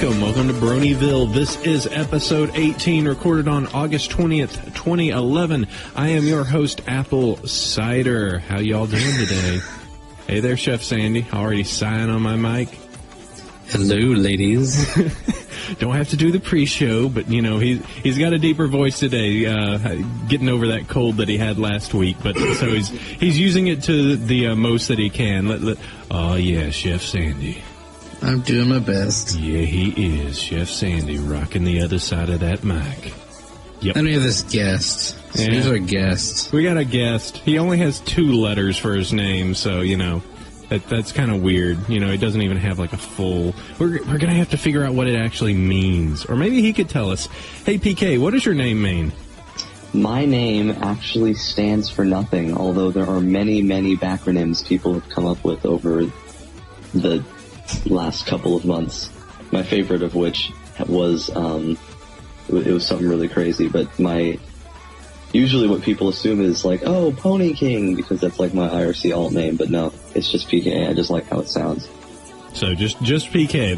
Welcome to Bronyville. This is episode 18, recorded on August 20th, 2011. I am your host, Apple Cider. How y'all doing today? Hey there, Chef Sandy. Already sighing on my mic. Hello, ladies. Don't have to do the pre-show, but, you know, he's got a deeper voice today, getting over that cold that he had last week. But so he's using it to the most that he can. Oh, yeah, Chef Sandy. I'm doing my best. Yeah, he is. Chef Sandy rocking the other side of that mic. Yep. And we have this guest. So yeah. Here's our guest. We got a guest. He only has 2 letters for his name, so, you know, that's kind of weird. You know, he doesn't even have, like, a full... We're going to have to figure out what it actually means. Or maybe he could tell us. Hey, PK, what does your name mean? My name actually stands for nothing, although there are many, many backronyms people have come up with over the last couple of months. My favorite of which was, it was something really crazy, but usually what people assume is like, oh, Pony King, because that's like my IRC alt name, but no, it's just PK. I just like how it sounds. So just PK,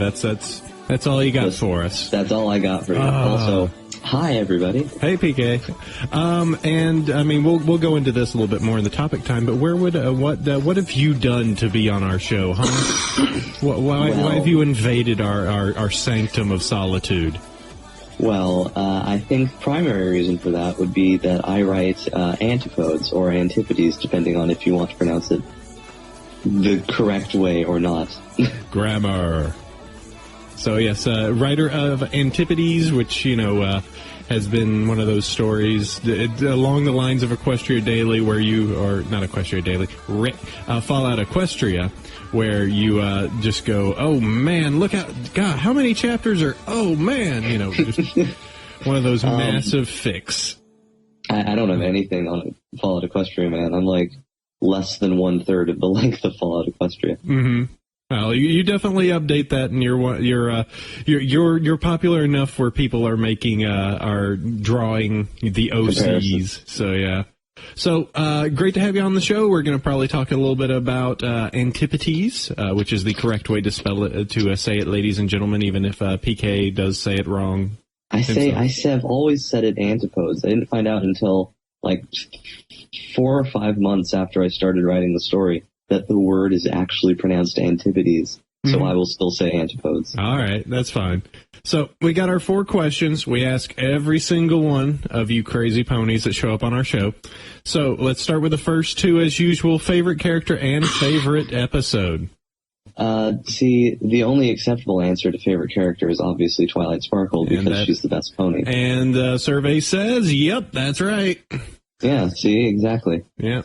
that's all you got for us. That's all I got for you. Also, hi, everybody. Hey, PK. And I mean, we'll go into this a little bit more in the topic time. But what have you done to be on our show, huh? Why have you invaded our sanctum of solitude? Well, I think primary reason for that would be that I write antipodes or antipodes, depending on if you want to pronounce it the correct way or not. Grammar. So, yes, writer of Antipodes, which, you know, has been one of those stories along the lines of Equestria Daily, where you, or not Equestria Daily, Fallout Equestria, where you just go, oh, man, look out, God, how many chapters are, oh, man, you know, just one of those massive fics. I don't have anything on Fallout Equestria, man. I'm like less than 1/3 of the length of Fallout Equestria. Mm-hmm. Well, you definitely update that, and you're popular enough where people are are drawing the OCs. So yeah. So great to have you on the show. We're going to probably talk a little bit about antipodes, which is the correct way to spell it, to say it, ladies and gentlemen. Even if PK does say it wrong. I've always said it antipodes. I didn't find out until like 4 or 5 months after I started writing the story that the word is actually pronounced antipodes, so I will still say antipodes. All right, that's fine. So we got our 4 questions. We ask every single one of you crazy ponies that show up on our show. So let's start with the first 2 as usual, favorite character and favorite episode. See, the only acceptable answer to favorite character is obviously Twilight Sparkle, because she's the best pony. And the survey says, yep, that's right. Yeah, see, exactly. Yeah.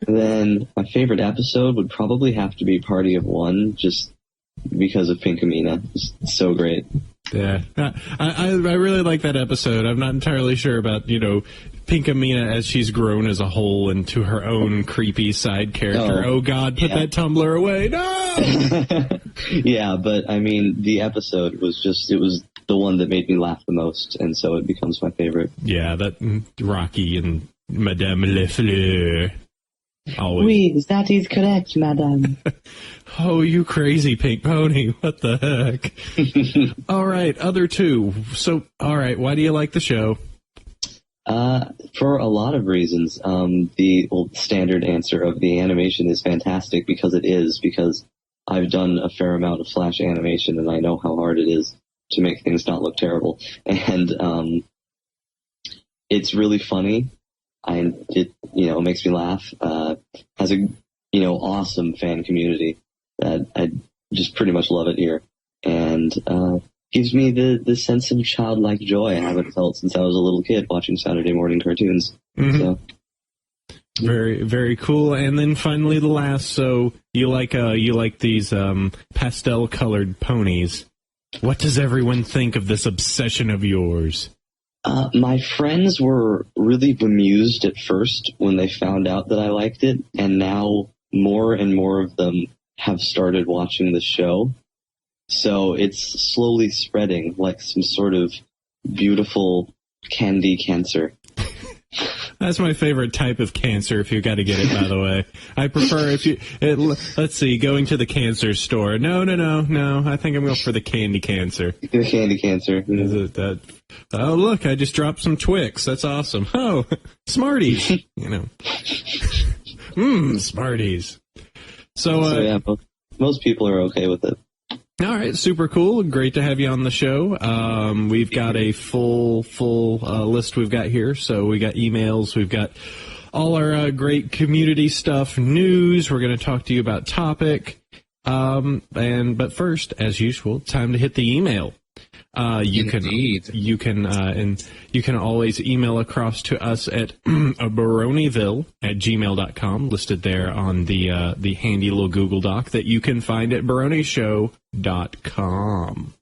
Then my favorite episode would probably have to be Party of One, just because of Pinkamena. It's so great. Yeah, I really like that episode. I'm not entirely sure about, you know, Pinkamena as she's grown as a whole into her own creepy side character. Oh God, put that tumbler away. No! Yeah, but I mean, the episode was it was the one that made me laugh the most, and so it becomes my favorite. Yeah, that Rocky and Madame Lefleur. Always. Oui, that is correct, madame. Oh, you crazy pink pony. What the heck? All right, other 2. So, all right, why do you like the show? For a lot of reasons. The standard answer of the animation is fantastic, because I've done a fair amount of Flash animation, and I know how hard it is to make things not look terrible. And it's really funny. It makes me laugh. Has a awesome fan community that I just pretty much love it here, and gives me the sense of childlike joy I haven't felt since I was a little kid watching Saturday morning cartoons. So. Very, very cool. And then finally the last. So you like these pastel colored ponies. What does everyone think of this obsession of yours? My friends were really bemused at first when they found out that I liked it, and now more and more of them have started watching the show. So it's slowly spreading like some sort of beautiful candy cancer. That's my favorite type of cancer, if you've got to get it, by the way. I prefer let's see, going to the cancer store. No. I think I'm going for the candy cancer. The candy cancer. Is it that? Oh, look, I just dropped some Twix. That's awesome. Oh, Smarties. Smarties. So yeah, most people are okay with it. All right, super cool. Great to have you on the show. We've got a full list we've got here. So we got emails, we've got all our great community stuff, news. We're going to talk to you about topic. But first, as usual, time to hit the email. You can always email across to us at Bronyville@gmail.com, listed there on the handy little Google Doc that you can find at BronyShow.com.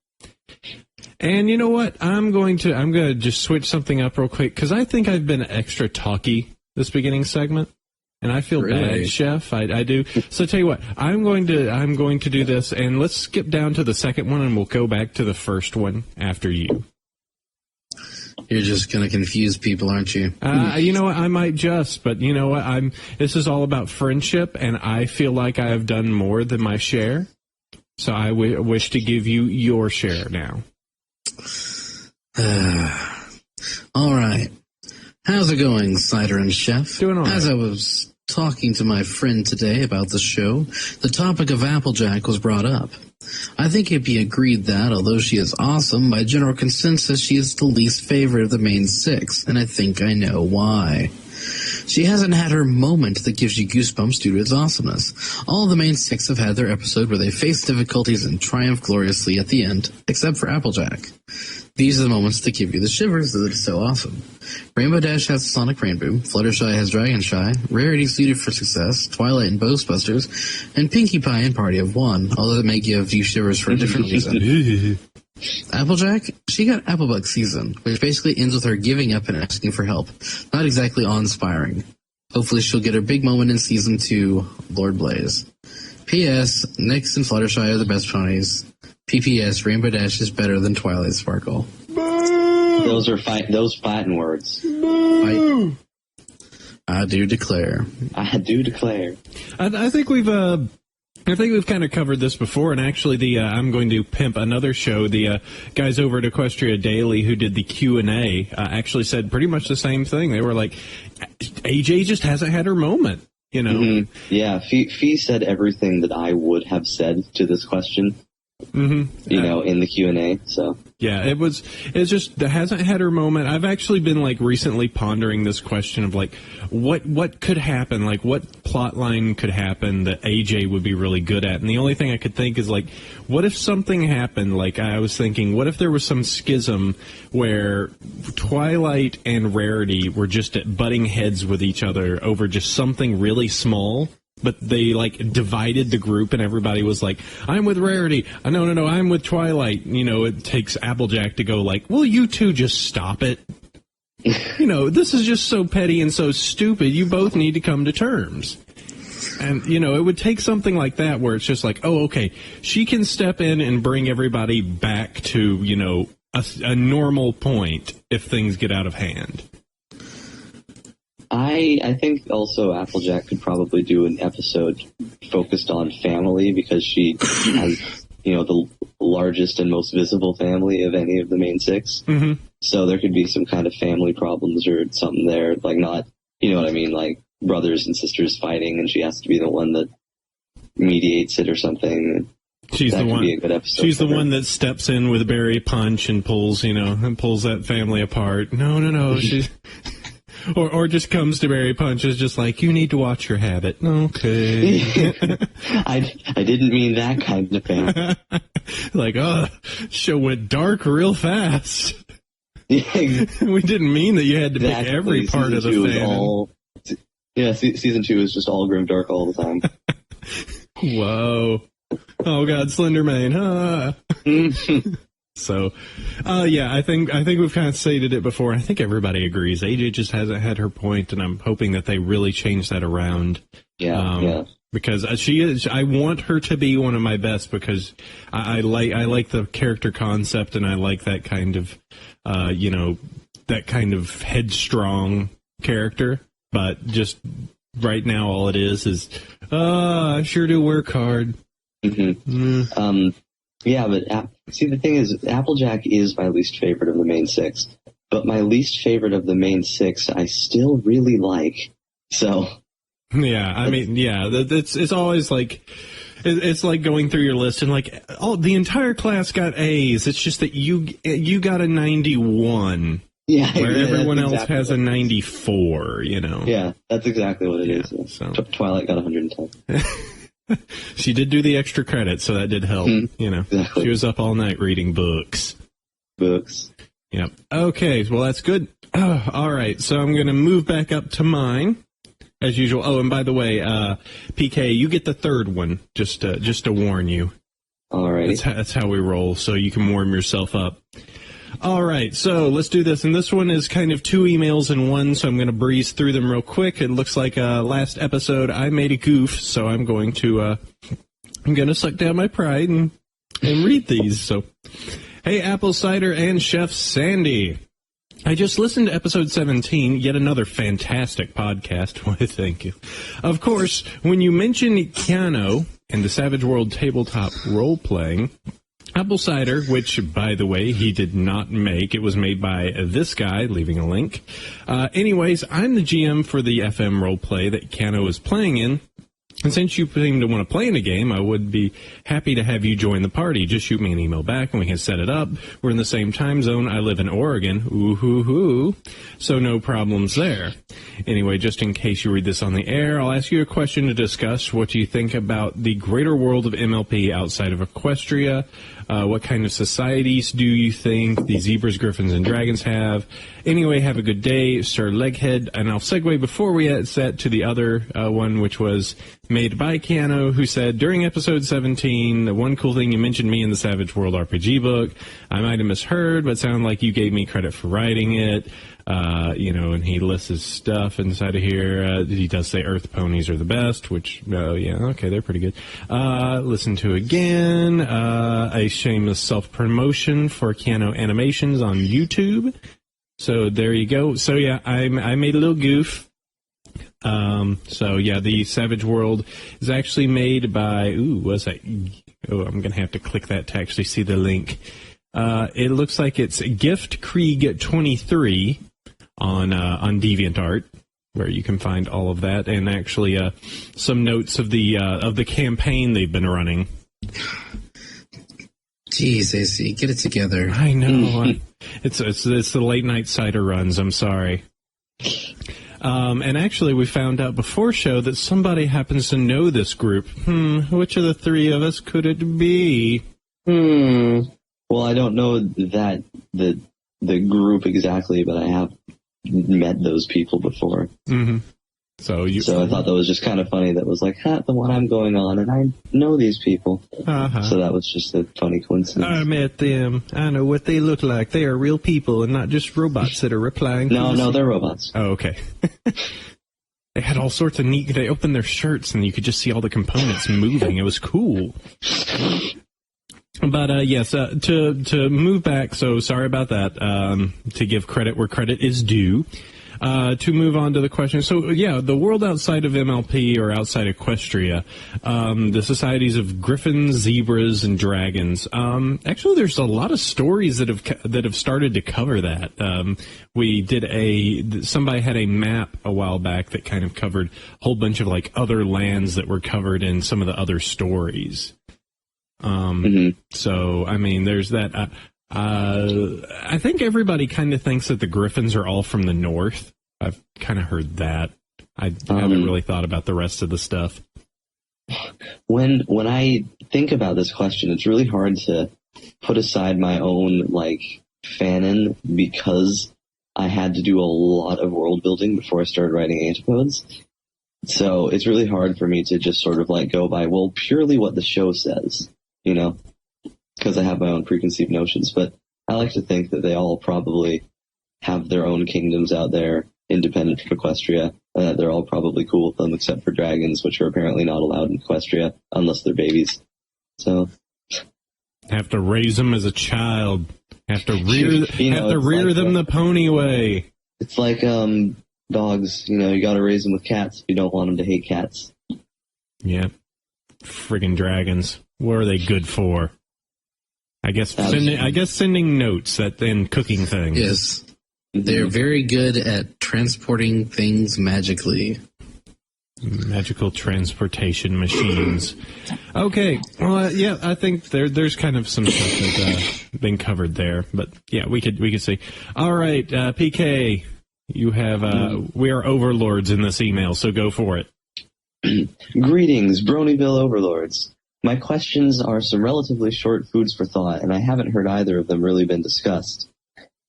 And you know what? I'm going to just switch something up real quick because I think I've been extra talky this beginning segment. And I feel bad, Chef. I do. So tell you what, I'm going to do this, and let's skip down to the second one, and we'll go back to the first one after you. You're just going to confuse people, aren't you? You know what? I might just, but you know what? This is all about friendship, and I feel like I have done more than my share. So I wish to give you your share now. All right. How's it going, Cider and Chef? Doing all right. As I was talking to my friend today about the show, the topic of Applejack was brought up. I think it'd be agreed that, although she is awesome, by general consensus, she is the least favorite of the main six, and I think I know why. She hasn't had her moment that gives you goosebumps due to its awesomeness. All the main six have had their episode where they face difficulties and triumph gloriously at the end, except for Applejack. These are the moments that give you the shivers that it's so awesome. Rainbow Dash has Sonic Rainboom, Fluttershy has Dragon Shy, Rarity suited for success, Twilight and Ghostbusters, and Pinkie Pie and Party of One, although that may give you shivers for a different reason. Applejack, she got Applebug Season, which basically ends with her giving up and asking for help. Not exactly awe-inspiring. Hopefully she'll get her big moment in Season 2, Lord Blaze. P.S. Nyx and Fluttershy are the best ponies. PPS, Rainbow Dash is better than Twilight Sparkle. Those fighting words. Fight. I do declare. I do declare. I think we've kind of covered this before, and actually, I'm going to pimp another show. The guys over at Equestria Daily who did the Q&A actually said pretty much the same thing. They were like, AJ just hasn't had her moment, you know? Mm-hmm. Yeah, Fee said everything that I would have said to this question. Mm-hmm. You know, in the Q&A, so. Yeah, it's just, it hasn't had her moment. I've actually been, like, recently pondering this question of, like, what could happen? Like, what plot line could happen that AJ would be really good at? And the only thing I could think is, like, what if something happened? Like, I was thinking, what if there was some schism where Twilight and Rarity were just at butting heads with each other over just something really small? But they, like, divided the group, and everybody was like, I'm with Rarity. No, I'm with Twilight. You know, it takes Applejack to go like, will you two just stop it? You know, this is just so petty and so stupid. You both need to come to terms. And, you know, it would take something like that where it's just like, oh, okay, she can step in and bring everybody back to, you know, a normal point if things get out of hand. I think also Applejack could probably do an episode focused on family because she has, you know, the largest and most visible family of any of the main six. Mm-hmm. So there could be some kind of family problems or something there, like not, you know what I mean, like brothers and sisters fighting and she has to be the one that mediates it or something. She's the one. She's the one that steps in with Berry Punch and pulls that family apart. No. She's or just comes to Berry Punch is just like, you need to watch your habit. Okay. I didn't mean that kind of thing. Like, show went dark real fast. Yeah, we didn't mean that you had to pick every part of the fan. Season 2 is just all grim dark all the time. Whoa. Oh God, Slender Mane, huh? So, I think we've kind of stated it before. I think everybody agrees. AJ just hasn't had her point, and I'm hoping that they really change that around. Yeah. because she is. I want her to be one of my best because I like the character concept, and I like that kind of that kind of headstrong character. But just right now, all it is I sure do work hard. Yeah, but see, the thing is, Applejack is my least favorite of the main 6. But my least favorite of the main 6, I still really like. So. Yeah, I mean, yeah, it's always like, it's like going through your list and like, the entire class got A's. It's just that you got a 91. Yeah, where everyone else has a 94, Yeah, that's exactly what it is. Yeah. So. Twilight got 110. She did do the extra credit, so that did help. Exactly. She was up all night reading books. Yep. Okay, well, that's good. All right, so I'm going to move back up to mine, as usual. Oh, and by the way, PK, you get the third one, just to warn you. All right. That's how we roll, so you can warm yourself up. All right, so let's do this. And this one is kind of 2 emails in one, so I'm going to breeze through them real quick. It looks like last episode I made a goof, so I'm going to suck down my pride and read these. So, hey, Apple Cider and Chef Sandy. I just listened to episode 17, yet another fantastic podcast. Why, thank you. Of course, when you mentioned Keanu and the Savage World tabletop role-playing, Apple Cider, which, by the way, he did not make. It was made by this guy, leaving a link. Anyways, I'm the GM for the FM roleplay that Keanu is playing in. And since you seem to want to play in a game, I would be happy to have you join the party. Just shoot me an email back and we can set it up. We're in the same time zone. I live in Oregon. Ooh-hoo-hoo. So no problems there. Anyway, just in case you read this on the air, I'll ask you a question to discuss. What do you think about the greater world of MLP outside of Equestria? What kind of societies do you think the zebras, griffins, and dragons have? Anyway, have a good day, Sir Leghead. And I'll segue before we set to the other one, which was made by Keanu, who said, during episode 17, the one cool thing you mentioned me in the Savage World RPG book. I might have misheard, but sounded like you gave me credit for writing it. And he lists his stuff inside of here. He does say Earth ponies are the best, which, okay, they're pretty good. Listen to again. A shameless self-promotion for Keanu Animations on YouTube. So there you go. So yeah, I made a little goof. The Savage World is actually made by, what's that? Oh, I'm going to have to click that to actually see the link. It looks like it's Gift Krieg 23 on DeviantArt, where you can find all of that, and actually some notes of the campaign they've been running. Jeez, AC, get it together. I know. It's the late night cider runs. I'm sorry. And actually, we found out before show that somebody happens to know this group. Which of the 3 of us could it be? Well, I don't know that the group exactly, but I have met those people before. Mm-hmm. So I thought that was just kind of funny. That was like, the one I'm going on, and I know these people. Uh-huh. So that was just a funny coincidence. I met them. I know what they look like. They are real people and not just robots that are replying. No, they're robots. Oh, okay. They had all sorts of neat. They opened their shirts and you could just see all the components moving. It was cool. But yes, to move back. So sorry about that. To give credit where credit is due. To move on to the question. So, yeah, the world outside of MLP or outside Equestria, the societies of griffins, zebras, and dragons. Actually, there's a lot of stories that have started to cover that. We did somebody had a map a while back that kind of covered a whole bunch of like other lands that were covered in some of the other stories. So, I mean, there's that. I think everybody kind of thinks that the griffins are all from the north. I've kind of heard that. I haven't really thought about the rest of the stuff. When I think about this question, it's really hard to put aside my own fanon because I had to do a lot of world building before I started writing antipodes. So it's really hard for me to just sort of go by, purely what the show says, because I have my own preconceived notions. But I like to think that they all probably have their own kingdoms out there, independent from Equestria. They're all probably cool with them, except for dragons, which are apparently not allowed in Equestria unless they're babies. So have to raise them as a child. Have to rear them the pony way. It's like dogs. You got to raise them with cats if you don't want them to hate cats. Yeah, friggin' dragons. What are they good for? I guess sending notes and cooking things. Yes. They're very good at transporting things magically. Magical transportation machines. Okay, well, yeah, I think there's kind of some stuff that's been covered there, but yeah, we could see. All right, PK, you have we are overlords in this email, so go for it. Greetings, Bronyville overlords. My questions are some relatively short foods for thought, and I haven't heard either of them really been discussed.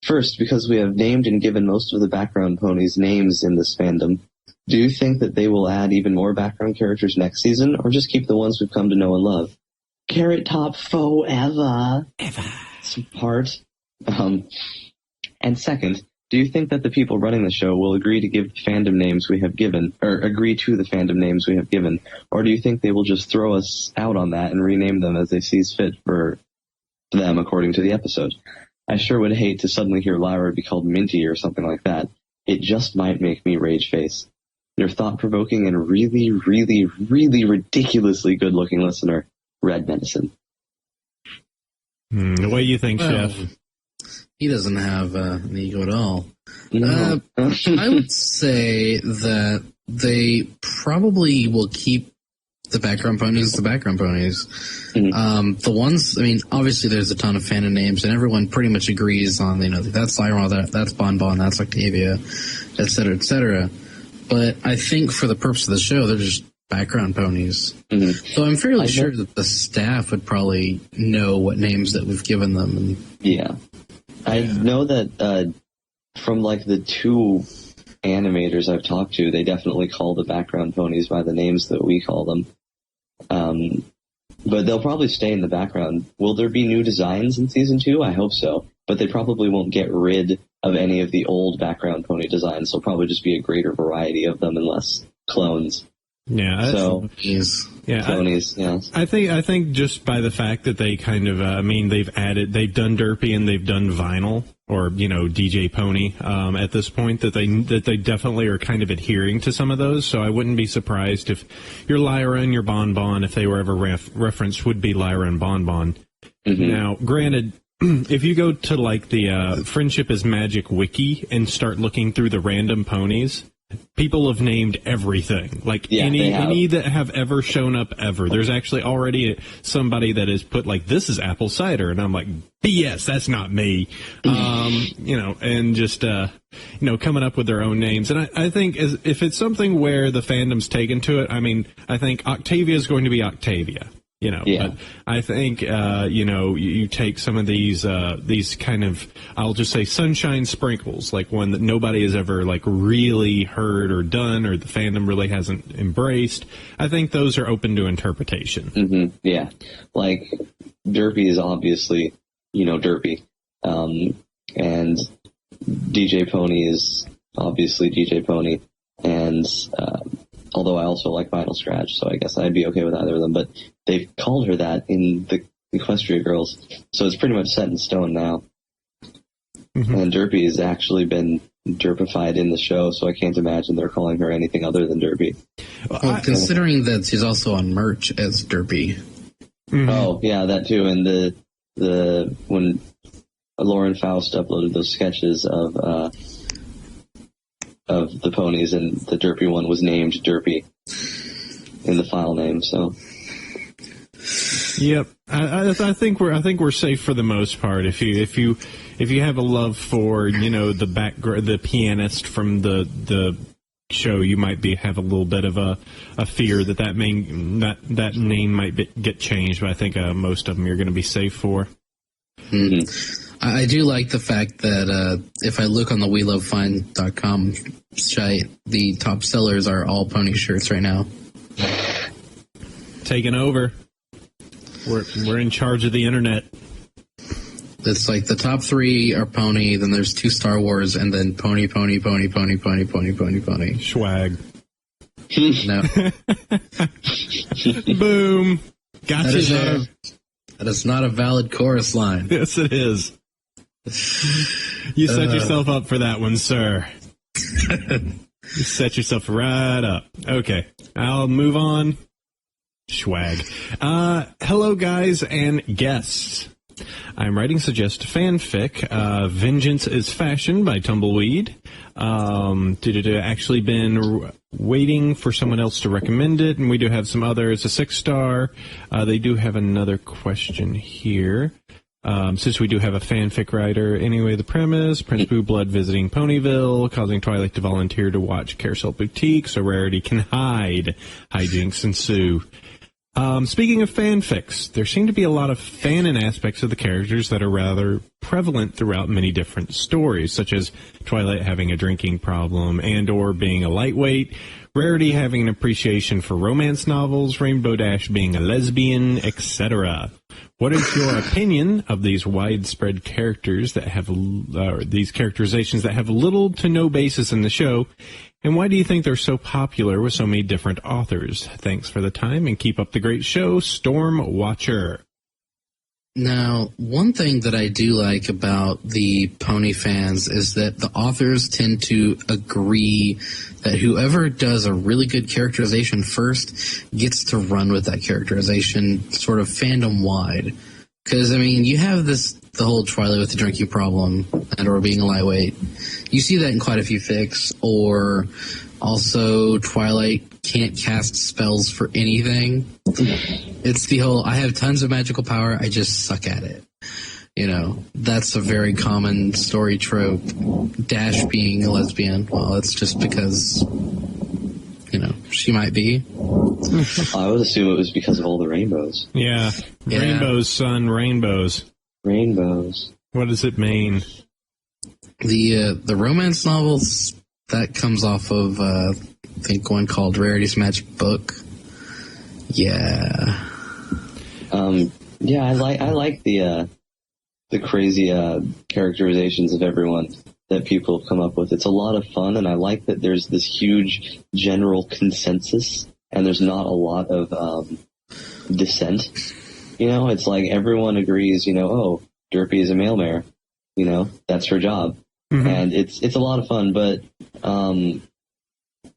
First, because we have named and given most of the background ponies names in this fandom, do you think that they will add even more background characters next season, or just keep the ones we've come to know and love? Carrot Top forever. Part. And second, do you think that the people running the show will agree to give fandom names we have given, or agree to the fandom names we have given, or do you think they will just throw us out on that and rename them as they see fit for them according to the episode? I sure would hate to suddenly hear Lyra be called Minty or something like that. It just might make me rage face. Your thought-provoking and really, really, really ridiculously good-looking listener, Red Medicine. What do you think, Chef? He doesn't have an ego at all. No. I would say that they probably will keep the background ponies. Mm-hmm. The ones, obviously there's a ton of fandom names, and everyone pretty much agrees on, that's Lyra, that's Bonbon, that's Octavia, et cetera, et cetera. But I think for the purpose of the show, they're just background ponies. Mm-hmm. So I'm fairly sure that the staff would probably know what names that we've given them. Yeah. I know that from the two animators I've talked to, they definitely call the background ponies by the names that we call them. But they'll probably stay in the background. Will there be new designs in Season 2? I hope so. But they probably won't get rid of any of the old background pony designs. There'll probably just be a greater variety of them and less clones. Yeah. Ponies, yes. I think just by the fact that they kind of, they've done Derpy and they've done Vinyl or DJ Pony at this point that they definitely are kind of adhering to some of those. So I wouldn't be surprised if your Lyra and your Bonbon, if they were ever referenced, would be Lyra and Bonbon. Mm-hmm. Now, granted, if you go to the Friendship is Magic wiki and start looking through the random ponies, people have named everything. Any that have ever shown up ever. There's actually already somebody that has put this is Apple Cider, and I'm like, BS, that's not me. And just coming up with their own names. And I think if it's something where the fandom's taken to it, I think Octavia is going to be Octavia. But I think, you take some of these kind of, I'll just say sunshine sprinkles, like one that nobody has ever really heard or done, or the fandom really hasn't embraced. I think those are open to interpretation. Mm-hmm. Yeah. Derpy is obviously, Derpy. And DJ Pony is obviously DJ Pony. And, although I also like Vinyl Scratch, so I guess I'd be okay with either of them. But they've called her that in the Equestria Girls, so it's pretty much set in stone now. Mm-hmm. And Derpy has actually been derpified in the show, so I can't imagine they're calling her anything other than Derpy. Well, considering that she's also on merch as Derpy. Mm-hmm. Oh, yeah, that too. And the when Lauren Faust uploaded those sketches of the ponies, and the Derpy one was named Derpy in the file name. So, yep, I think we're safe for the most part. If you have a love for the pianist from the show, you might have a little bit of a fear that name might get changed. But I think most of them you're going to be safe for. Mm-hmm. I do like the fact that if I look on the WeLoveFine.com site, the top sellers are all pony shirts right now. Taking over. We're in charge of the internet. It's like the top 3 are Pony, then there's 2 Star Wars, and then Pony, Pony, Pony, Pony, Pony, Pony, Pony, Pony. Swag. No. Boom. Gotcha there. That is not a valid chorus line. Yes, it is. You set yourself up for that one, sir. You set yourself right up. Okay, I'll move on. Swag. Hello, guys and guests. I'm writing suggest fanfic. Vengeance is Fashion by Tumbleweed. Actually been waiting for someone else to recommend it, and we do have some others. A 6-star. They do have another question here. Since we do have a fanfic writer, anyway, the premise, Prince Boo Blood visiting Bronyville, causing Twilight to volunteer to watch Carousel Boutique so Rarity can hide. Hijinks ensue. Speaking of fanfics, there seem to be a lot of fanon aspects of the characters that are rather prevalent throughout many different stories, such as Twilight having a drinking problem and or being a lightweight, Rarity having an appreciation for romance novels, Rainbow Dash being a lesbian, etc. What is your opinion of these widespread characters that have these characterizations that have little to no basis in the show? And why do you think they're so popular with so many different authors? Thanks for the time and keep up the great show, Storm Watcher. Now, one thing that I do like about the Pony fans is that the authors tend to agree that whoever does a really good characterization first gets to run with that characterization sort of fandom-wide. Because, I mean, you have the whole Twilight with the drinking problem and or being a lightweight. You see that in quite a few fics, or also Twilight can't cast spells for anything. It's the whole, I have tons of magical power, I just suck at it. You know, that's a very common story trope. Dash being a lesbian, well, it's just because, you know, she might be. I would assume it was because of all the rainbows. Yeah. Rainbows, son, rainbows. Rainbows. What does it mean? The romance novels, that comes off of, I think one called Rarity's Magic Book. Yeah. Yeah, I like the crazy characterizations of everyone that people have come up with. It's a lot of fun, and I like that there's this huge general consensus, and there's not a lot of dissent. You know, it's like everyone agrees, you know, oh, Derpy is a male mare. You know, that's her job. Mm-hmm. And it's a lot of fun, but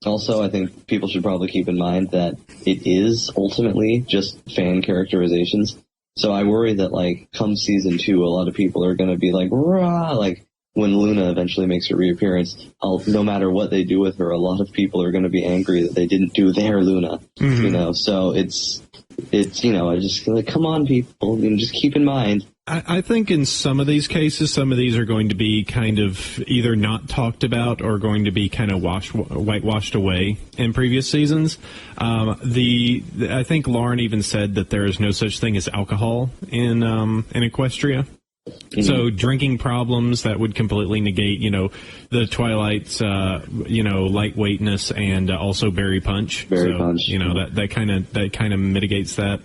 also I think people should probably keep in mind that it is ultimately just fan characterizations. So I worry that, like, come season 2, a lot of people are going to be like, rah, like, when Luna eventually makes her reappearance, no matter what they do with her, a lot of people are going to be angry that they didn't do their Luna, you know, so it's, you know, I just, like, come on, people, you know, just keep in mind. I think in some of these cases, some of these are going to be kind of either not talked about or going to be kind of whitewashed away in previous seasons. I think Lauren even said that there is no such thing as alcohol in Equestria. Mm-hmm. So drinking problems, that would completely negate, you know, the Twilight's, you know, lightweightness and also berry punch. Berry punch. You know, that kind of mitigates that.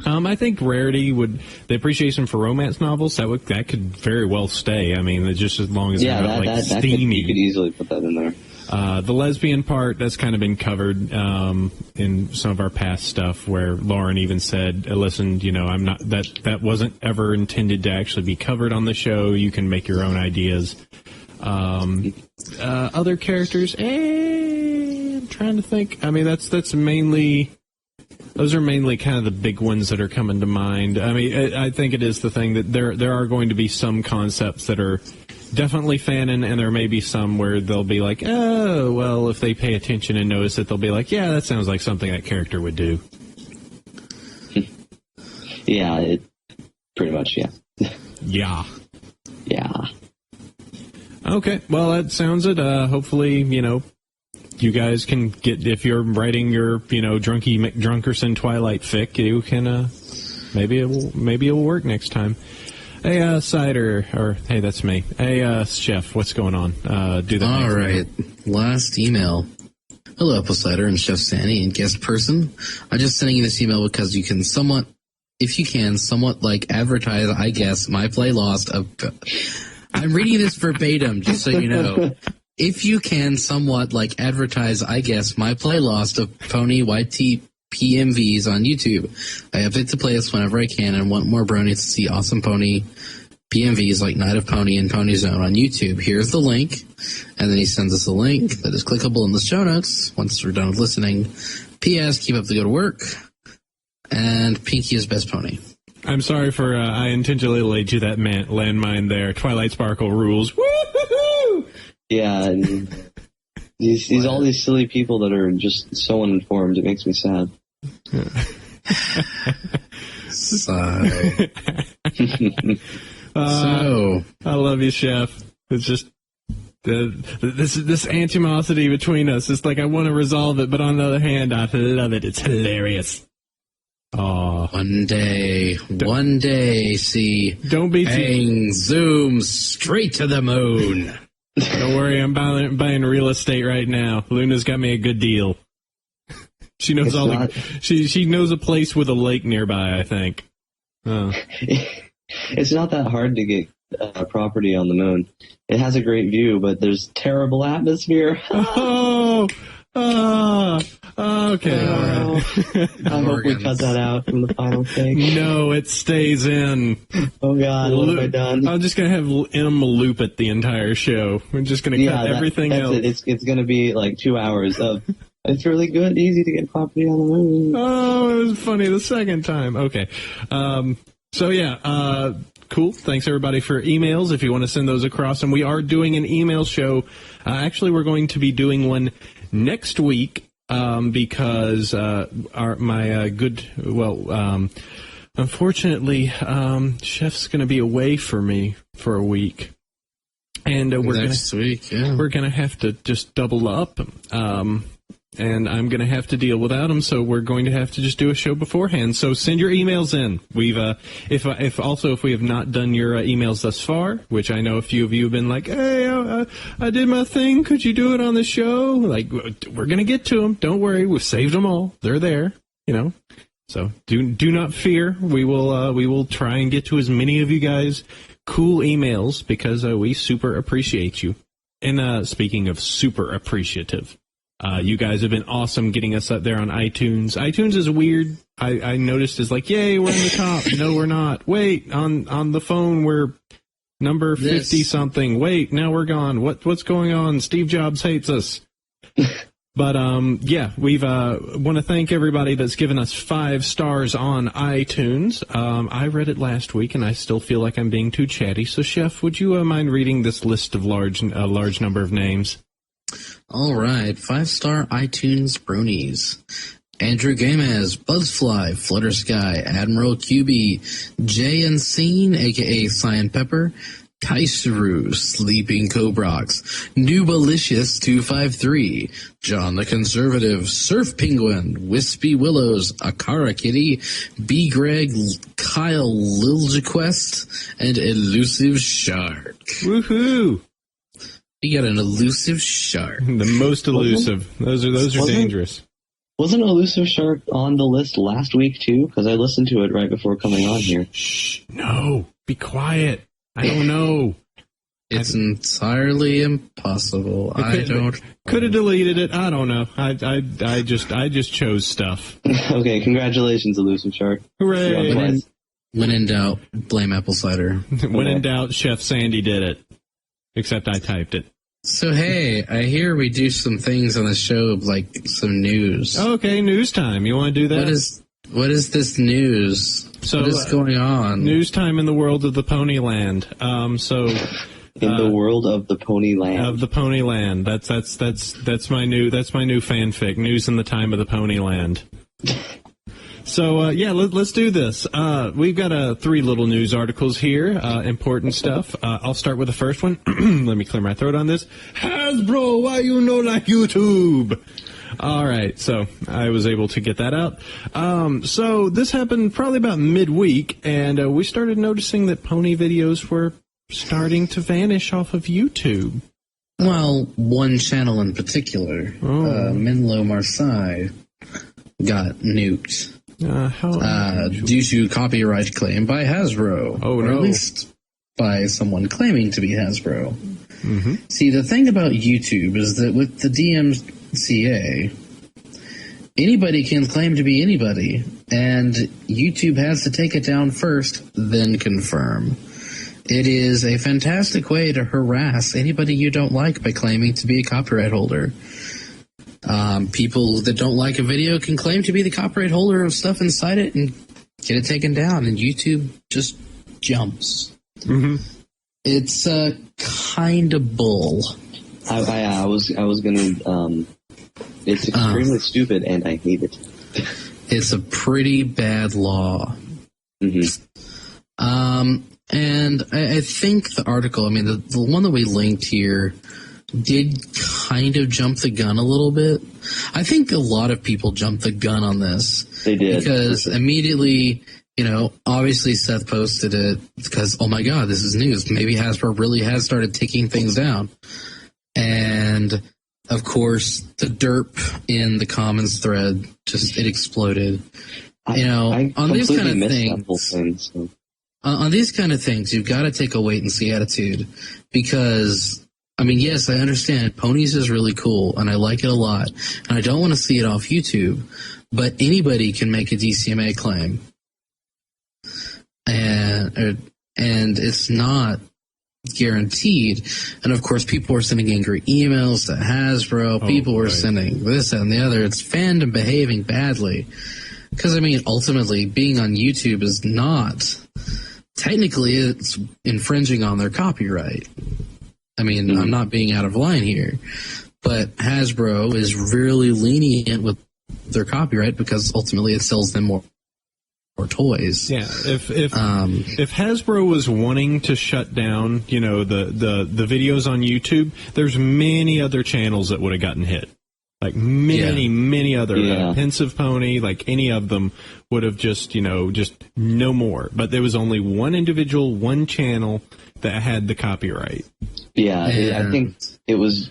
I think Rarity the appreciation for romance novels, that could very well stay. I mean, just as long as they're not steamy. You could easily put that in there. The lesbian part, that's kind of been covered in some of our past stuff, where Lauren even said, listen, you know, I'm not, that wasn't ever intended to actually be covered on the show. You can make your own ideas. Other characters, I'm trying to think. I mean, those are mainly kind of the big ones that are coming to mind. I mean, I think it is the thing that there are going to be some concepts that are definitely fanon, and there may be some where they'll be like, oh, well, if they pay attention and notice it, they'll be like, yeah, that sounds like something that character would do. Yeah, pretty much, yeah. Yeah. Yeah. Okay, well, that sounds it. Hopefully, you know, you guys can get, if you're writing your, you know, Drunky McDrunkerson Twilight fic, you can, maybe it will work next time. Hey, Cider, or hey, that's me. Hey, Chef, what's going on? Do that. All right, last email. Hello, Apple Cider and Chef Sandy and guest person. I'm just sending you this email because you can somewhat if you can, somewhat like advertise, I guess, my play lost of... I'm reading this verbatim, just so you know. If you can somewhat like advertise, I guess, my play lost of Pony YT PMVs on YouTube. I update the playlist whenever I can and want more bronies to see awesome Pony PMVs like Night of Pony and Pony Zone on YouTube. Here's the link. And then he sends us a link that is clickable in the show notes once we're done with listening. P.S. Keep up the good work. And Pinky is best pony. I'm sorry for I intentionally laid you that landmine there. Twilight Sparkle rules. Woo-hoo-hoo! Yeah, and these all these silly people that are just so uninformed. It makes me sad. Sigh. So I love you, Chef. It's just this animosity between us. It's like I want to resolve it, but on the other hand, I love it. It's hilarious. Oh, one day, see. Don't be bang, zoom straight to the moon. Don't worry, I'm buying real estate right now. Luna's got me a good deal. She knows she knows a place with a lake nearby, I think. Oh. It's not that hard to get property on the moon. It has a great view, but there's terrible atmosphere. Okay, all right. I hope we cut that out from the final take. No, it stays in. Oh, God, what have I done? I'm just going to have M loop it the entire show. We're just going to cut everything else. It's going to be like 2 hours of, it's really good, easy to get property on the moon. Oh, it was funny the second time. Okay. Cool. Thanks, everybody, for emails. If you want to send those across, and we are doing an email show. Actually, we're going to be doing one next week. Because unfortunately, Chef's going to be away for me for a week, and we're going to have to just double up, and I'm going to have to deal without him. So we're going to have to just do a show beforehand. So send your emails in. We've if we have not done your emails thus far, which I know a few of you have been like, hey, I did my thing. Could you do it on the show? Like, we're going to get to them. Don't worry. We've saved them all. They're there, So do not fear. We will try and get to as many of you guys cool emails because we super appreciate you. And speaking of super appreciative, you guys have been awesome getting us up there on iTunes. iTunes is weird. I noticed is like, yay, we're in the top. No, we're not. Wait, on the phone we're number 50-something. Wait, now we're gone. What's going on? Steve Jobs hates us. But we've want to thank everybody that's given us 5 stars on iTunes. I read it last week, and I still feel like I'm being too chatty. So, Chef, would you mind reading this list of large number of names? All right, 5-star iTunes bronies. Andrew Gamez, Buzzfly, Fluttersky, Admiral QB, Jay Unseen, a.k.a. Cyan Pepper, Kaisaru, Sleeping Cobrox, Nubalicious 253, John the Conservative, Surf Penguin, Wispy Willows, Akara Kitty, B. Greg, Kyle Liljaquest, and Elusive Shark. Woohoo! You got an elusive shark. The most elusive. Those are dangerous. Wasn't Elusive Shark on the list last week, too? Because I listened to it right before coming on here. Shh. No. Be quiet. I don't know. It's entirely impossible. Could have deleted it. I don't know. I just chose stuff. Okay, congratulations, Elusive Shark. Hooray. When in doubt, blame Apple Cider. When in doubt, Chef Sandy did it. Except I typed it. So, hey, I hear we do some things on the show, like some news. Okay, news time. You want to do that? What is this news? So, what is going on? News time in the world of the Ponyland. In the world of the Ponyland. Of the Ponyland. That's my new fanfic. News in the time of the Ponyland. So, let's do this. We've got 3 little news articles here, important stuff. I'll start with the first one. Let me clear my throat on this. Hasbro, why you know like YouTube? All right, so I was able to get that out. So this happened probably about midweek, and we started noticing that pony videos were starting to vanish off of YouTube. Well, one channel in particular, Menlo Marseille, got nuked. due to copyright claim by Hasbro. Oh, or no. at least by someone claiming to be Hasbro. Mm-hmm. See, the thing about YouTube is that with the DMCA, anybody can claim to be anybody, and YouTube has to take it down first, then confirm. It is a fantastic way to harass anybody you don't like by claiming to be a copyright holder. People that don't like a video can claim to be the copyright holder of stuff inside it and get it taken down, and YouTube just jumps. Mm-hmm. It's kind of bull. I was gonna. It's extremely stupid, and I hate it. It's a pretty bad law. Mm-hmm. And I think the article, I mean, the one that we linked here did kind of jump the gun a little bit. I think a lot of people jumped the gun on this. They did. Because immediately, obviously Seth posted it because, oh my God, this is news. Maybe Hasbro really has started taking things down. And, of course, the derp in the comments thread it exploded. I on these kind of missed things. that whole thing, so. On these kind of things, you've got to take a wait-and-see attitude because, I mean, yes, I understand. Ponies is really cool, and I like it a lot, and I don't want to see it off YouTube, but anybody can make a DCMA claim. And it's not guaranteed. And, of course, people were sending angry emails to Hasbro. People were sending this and the other. It's fandom behaving badly. Because, I mean, ultimately, being on YouTube is not... Technically, it's infringing on their copyright. I mean, I'm not being out of line here. But Hasbro is really lenient with their copyright because ultimately it sells them more toys. Yeah, if Hasbro was wanting to shut down, the videos on YouTube, there's many other channels that would have gotten hit. Like many other Pensive Pony, like any of them would have just no more. But there was only one individual, one channel that had the copyright. Yeah, I think it was.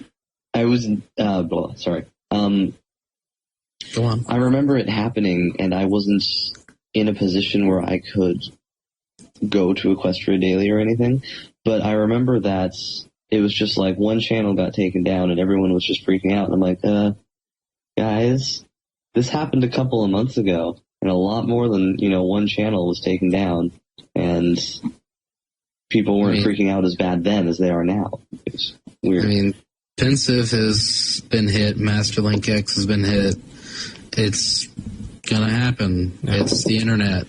Sorry. Go on. I remember it happening, and I wasn't in a position where I could go to Equestria Daily or anything. But I remember that it was just like one channel got taken down, and everyone was just freaking out. And I'm like, guys, this happened a couple of months ago, and a lot more than one channel was taken down, and people weren't freaking out as bad then as they are now. It's weird. I mean, Pensive has been hit. Master Link X has been hit. It's gonna happen. It's the internet,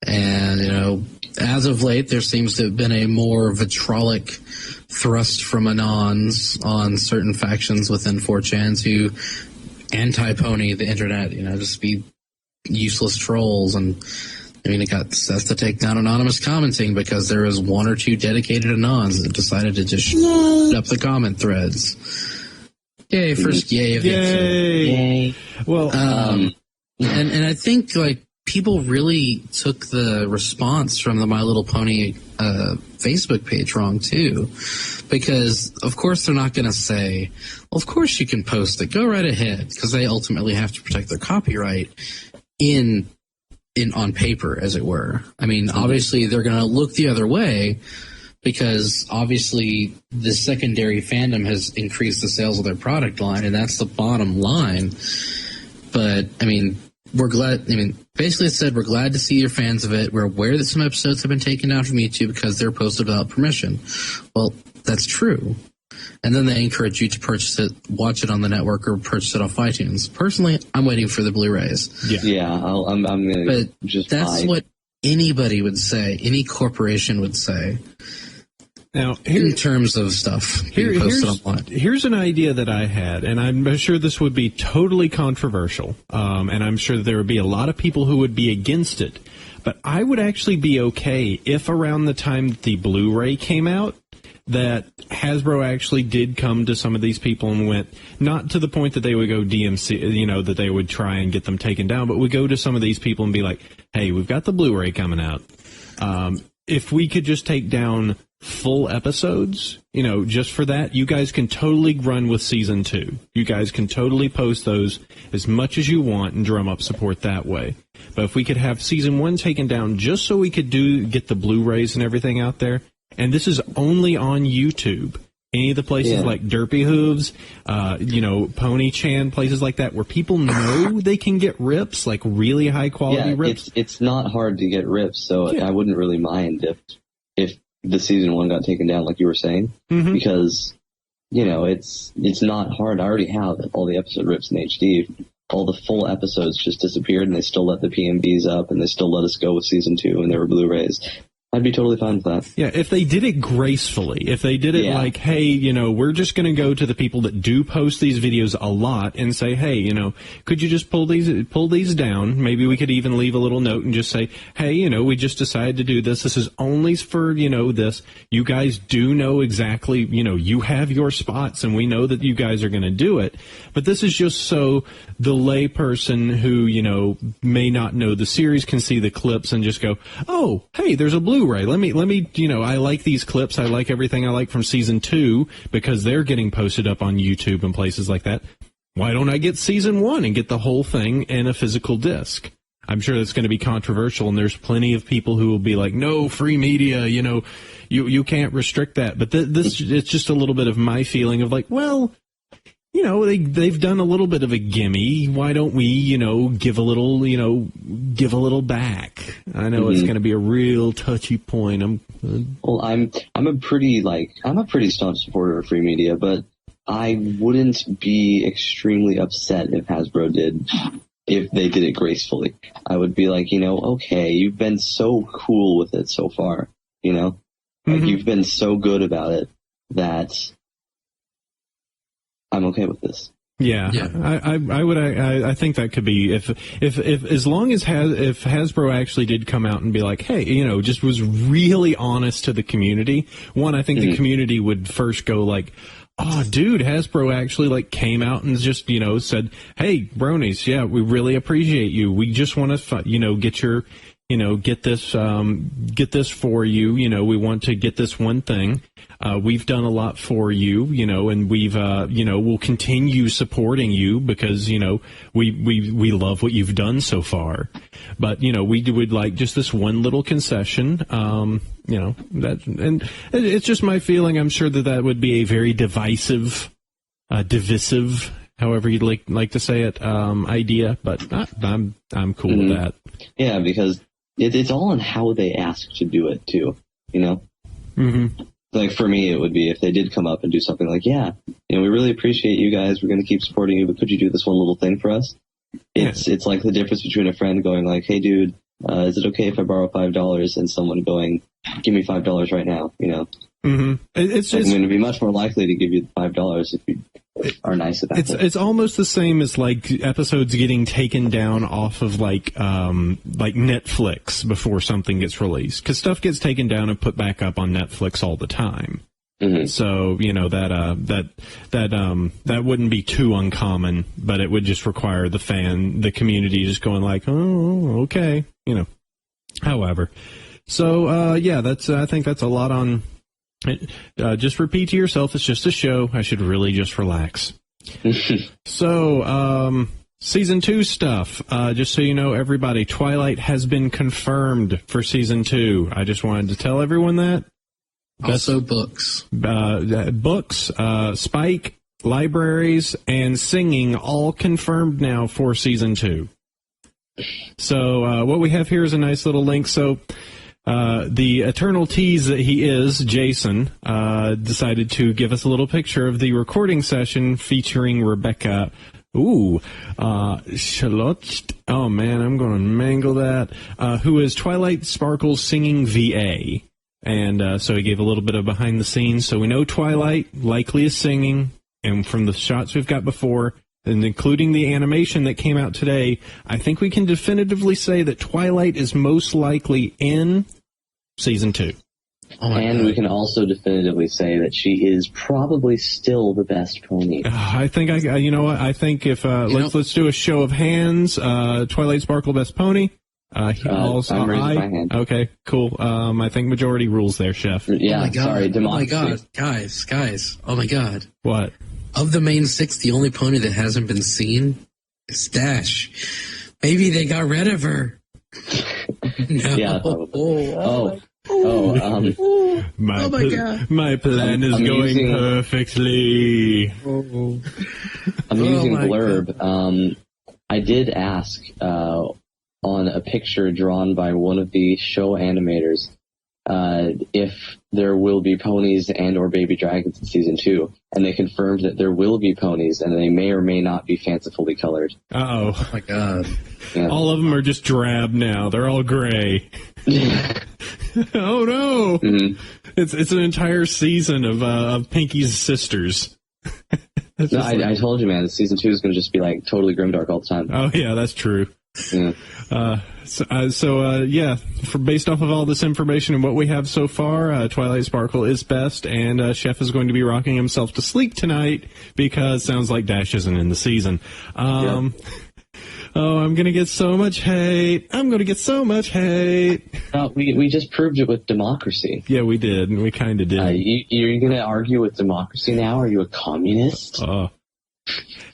and as of late, there seems to have been a more vitriolic thrust from Anons on certain factions within 4chan to anti-pony the internet, just be useless trolls. And I mean, it got Seth to take down anonymous commenting because there was one or two dedicated Anons that decided to just shut up the comment threads. Yay, first yay of the episode. Yay. Well, and I think, people really took the response from the My Little Pony Facebook page wrong, too. Because, of course, they're not going to say, well, of course you can post it. Go right ahead. Because they ultimately have to protect their copyright on paper, as it were. I mean, obviously, they're going to look the other way because, obviously, the secondary fandom has increased the sales of their product line, and that's the bottom line. But, I mean... basically it said, we're glad to see you're fans of it. We're aware that some episodes have been taken down from YouTube because they're posted without permission. Well, that's true. And then they encourage you to purchase it, watch it on the network, or purchase it off iTunes. Personally, I'm waiting for the Blu-rays. Yeah, I'm going to just buy. That's what anybody would say, any corporation would say. Now, in terms of stuff here's an idea that I had, and I'm sure this would be totally controversial, and I'm sure there would be a lot of people who would be against it, but I would actually be okay if around the time that the Blu-ray came out, that Hasbro actually did come to some of these people and went, not to the point that they would go DMC, that they would try and get them taken down, but would go to some of these people and be like, hey, we've got the Blu-ray coming out. if we could just take down full episodes, just for that, you guys can totally run with season 2. You guys can totally post those as much as you want and drum up support that way. But if we could have season 1 taken down just so we could get the Blu-rays and everything out there, and this is only on YouTube. Any of the places like Derpy Hooves, Pony Chan, places like that where people know they can get rips, like really high quality rips. It's not hard to get rips, so I wouldn't really mind if the season 1 got taken down, like you were saying, because it's not hard. I already have all the episode rips in HD. All the full episodes just disappeared, and they still let the PMVs up, and they still let us go with season 2, and there were Blu-rays. I'd be totally fine with that. Yeah, if they did it gracefully, if they did it like, hey, we're just going to go to the people that do post these videos a lot and say, hey, could you just pull these down? Maybe we could even leave a little note and just say, hey, we just decided to do this. This is only for, this. You guys do know exactly, you have your spots, and we know that you guys are going to do it. But this is just so the lay person who, may not know the series can see the clips and just go, oh, hey, there's a Blu-ray. Let me, I like these clips. I like everything I like from season 2 because they're getting posted up on YouTube and places like that. Why don't I get season 1 and get the whole thing in a physical disc? I'm sure that's going to be controversial, and there's plenty of people who will be like, no, free media, you can't restrict that. But this it's just a little bit of my feeling of like, well, they've done a little bit of a gimme. Why don't we, give a little back? I know it's going to be a real touchy point. I'm a pretty staunch supporter of free media, but I wouldn't be extremely upset if they did it gracefully. I would be like, okay, you've been so cool with it so far, like you've been so good about it that I'm okay with this. Yeah. I think that could be if as long as if Hasbro actually did come out and be like, hey, just was really honest to the community. One, I think the community would first go like, oh, dude, Hasbro actually came out and just said, hey, Bronies, yeah, we really appreciate you. We just want to get your get this for you. We want to get this one thing. We've done a lot for you, and we've, we'll continue supporting you because, we love what you've done so far. But, we would like just this one little concession, and it's just my feeling. I'm sure that would be a very divisive, however you'd like to say it, idea, but I'm cool with that. Yeah, because it's all on how they ask to do it too, Like for me, it would be if they did come up and do something like, we really appreciate you guys. We're going to keep supporting you, but could you do this one little thing for us? It's like the difference between a friend going like, hey, dude, is it okay if I borrow $5? And someone going, give me $5 right now, It's I'm going to be much more likely to give you the $5 if you are nice about it. It's almost the same as episodes getting taken down off of like Netflix before something gets released, because stuff gets taken down and put back up on Netflix all the time. So that wouldn't be too uncommon, but it would just require the community just going like, oh, okay, However, so I think that's a lot on. Just repeat to yourself, it's just a show. I should really just relax. So, season 2 stuff. Just so you know, everybody, Twilight has been confirmed for season 2. I just wanted to tell everyone that. Also books. Books, Spike, libraries, and singing all confirmed now for season 2. So, what we have here is a nice little link. So, the eternal tease that he is, Jason, decided to give us a little picture of the recording session featuring Rebecca. Charlotte. Oh man, I'm going to mangle that. Who is Twilight Sparkle's singing VA. And so he gave a little bit of behind the scenes. So we know Twilight likely is singing. And from the shots we've got before, and including the animation that came out today, I think we can definitively say that Twilight is most likely in season 2. And we can also definitively say that she is probably still the best pony. I think you know what? I think if let's do a show of hands. Twilight Sparkle best pony. I'm raising my hand. Okay, cool. I think majority rules there, Chef. Yeah, oh my God. sorry, Oh my democracy. God, guys. Oh my God. What? Of the main 6, the only pony that hasn't been seen is Dash. Maybe they got rid of her. No. Yeah, probably. My God. My plan is I'm going using- perfectly. I'm using my Blurb. I did ask on a picture drawn by one of the show animators if there will be ponies and or baby dragons in season 2, and they confirmed that there will be ponies, and they may or may not be fancifully colored. Uh-oh. Oh my God. Yeah. All of them are just drab now. They're all gray. Oh, no. Mhm. It's an entire season of Pinky's sisters. It's No, just like- I told you, man. Season 2 is going to just be like totally grimdark all the time. Oh, yeah, that's true. Yeah. Based off of all this information and what we have so far, Twilight Sparkle is best, and Chef is going to be rocking himself to sleep tonight because sounds like Dash isn't in the season. Oh, I'm going to get so much hate. No, we just proved it with democracy. Yeah, we did. We kind of did. You're going to argue with democracy now? Are you a communist?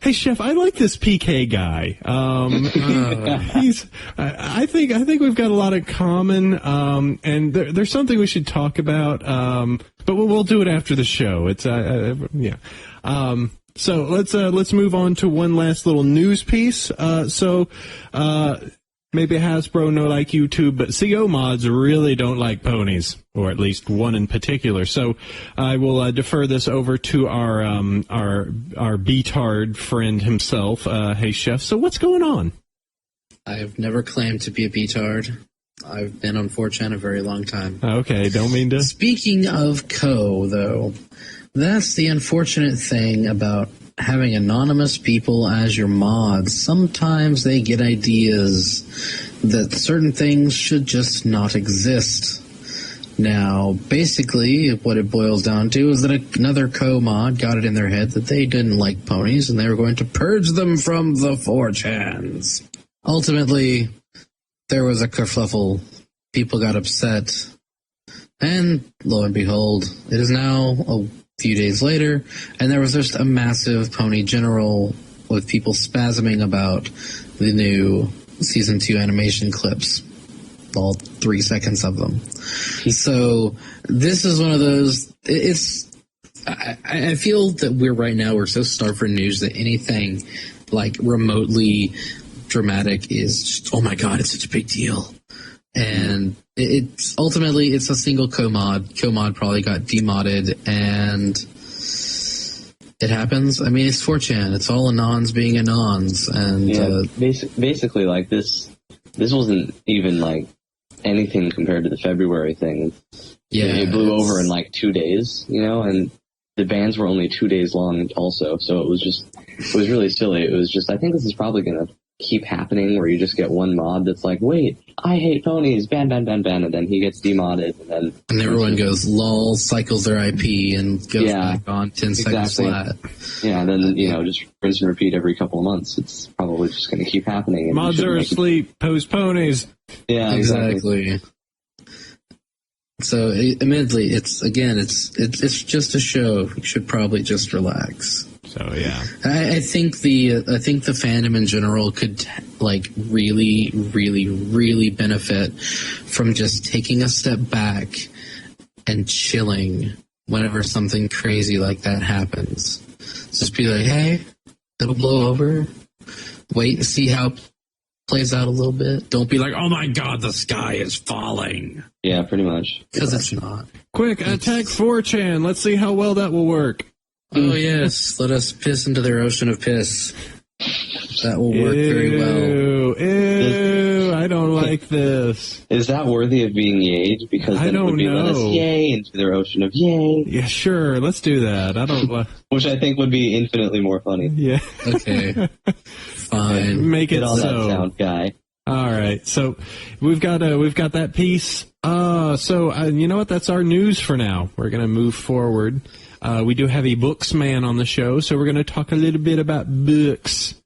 Hey, Chef, I like this PK guy. I think we've got a lot in common, and there's something we should talk about. But we'll do it after the show. It's yeah. So let's move on to one last little news piece. Maybe Hasbro no like YouTube, but CO mods really don't like ponies, or at least one in particular. So I will defer this over to our B-tard friend himself. Hey, Chef. So what's going on? I've never claimed to be a B-tard. I've been on 4chan a very long time. Okay, don't mean to. Speaking of though, that's the unfortunate thing about having anonymous people as your mods. Sometimes they get ideas that certain things should just not exist. Now, basically, what it boils down to is that another co-mod got it in their head that they didn't like ponies and they were going to purge them from the 4chans. Ultimately, there was a kerfluffle. People got upset. And lo and behold, it is now a few days later, and there was just a massive pony general with people spasming about the new Season 2 animation clips. All 3 seconds of them. So this is one of those, I feel that we're so starved for news that anything like remotely dramatic is just, oh my God, it's such a big deal. And it's ultimately a single co-mod. Co-mod probably got demodded, and it happens. I mean, it's 4chan. It's all anons being anons, and basically, like this wasn't even like anything compared to the February thing. Yeah, it blew over in like 2 days, and the bans were only 2 days long also. So it was really silly. It was just, I think this is probably gonna keep happening where you just get one mod that's like, wait, I hate ponies, ban, and then he gets demodded, and everyone goes lol, cycles their IP and goes back on 10 seconds flat. Yeah, and then just rinse and repeat every couple of months. It's probably just going to keep happening. Mods are asleep, post ponies. Yeah, exactly. So admittedly, it's just a show. You should probably just relax. So yeah, I think the fandom in general could like really, really, really benefit from just taking a step back and chilling whenever something crazy like that happens. Just be like, hey, it'll blow over. Wait and see how it plays out a little bit. Don't be like, oh my God, the sky is falling. Yeah, pretty much. Because it's not. Quick, attack 4chan. Let's see how well that will work. Oh, yes. Let us piss into their ocean of piss. That will work very well. Ew, I don't like this. Is that worthy of being yayed? Because then it would be let us yay into their ocean of yay. Yeah, sure. Let's do that. I don't. Which I think would be infinitely more funny. Yeah. Okay. Fine. Make it Get on so. that sound, guy. All right. So we've got that piece. You know what? That's our news for now. We're gonna move forward. We do have a books man on the show, so we're going to talk a little bit about books.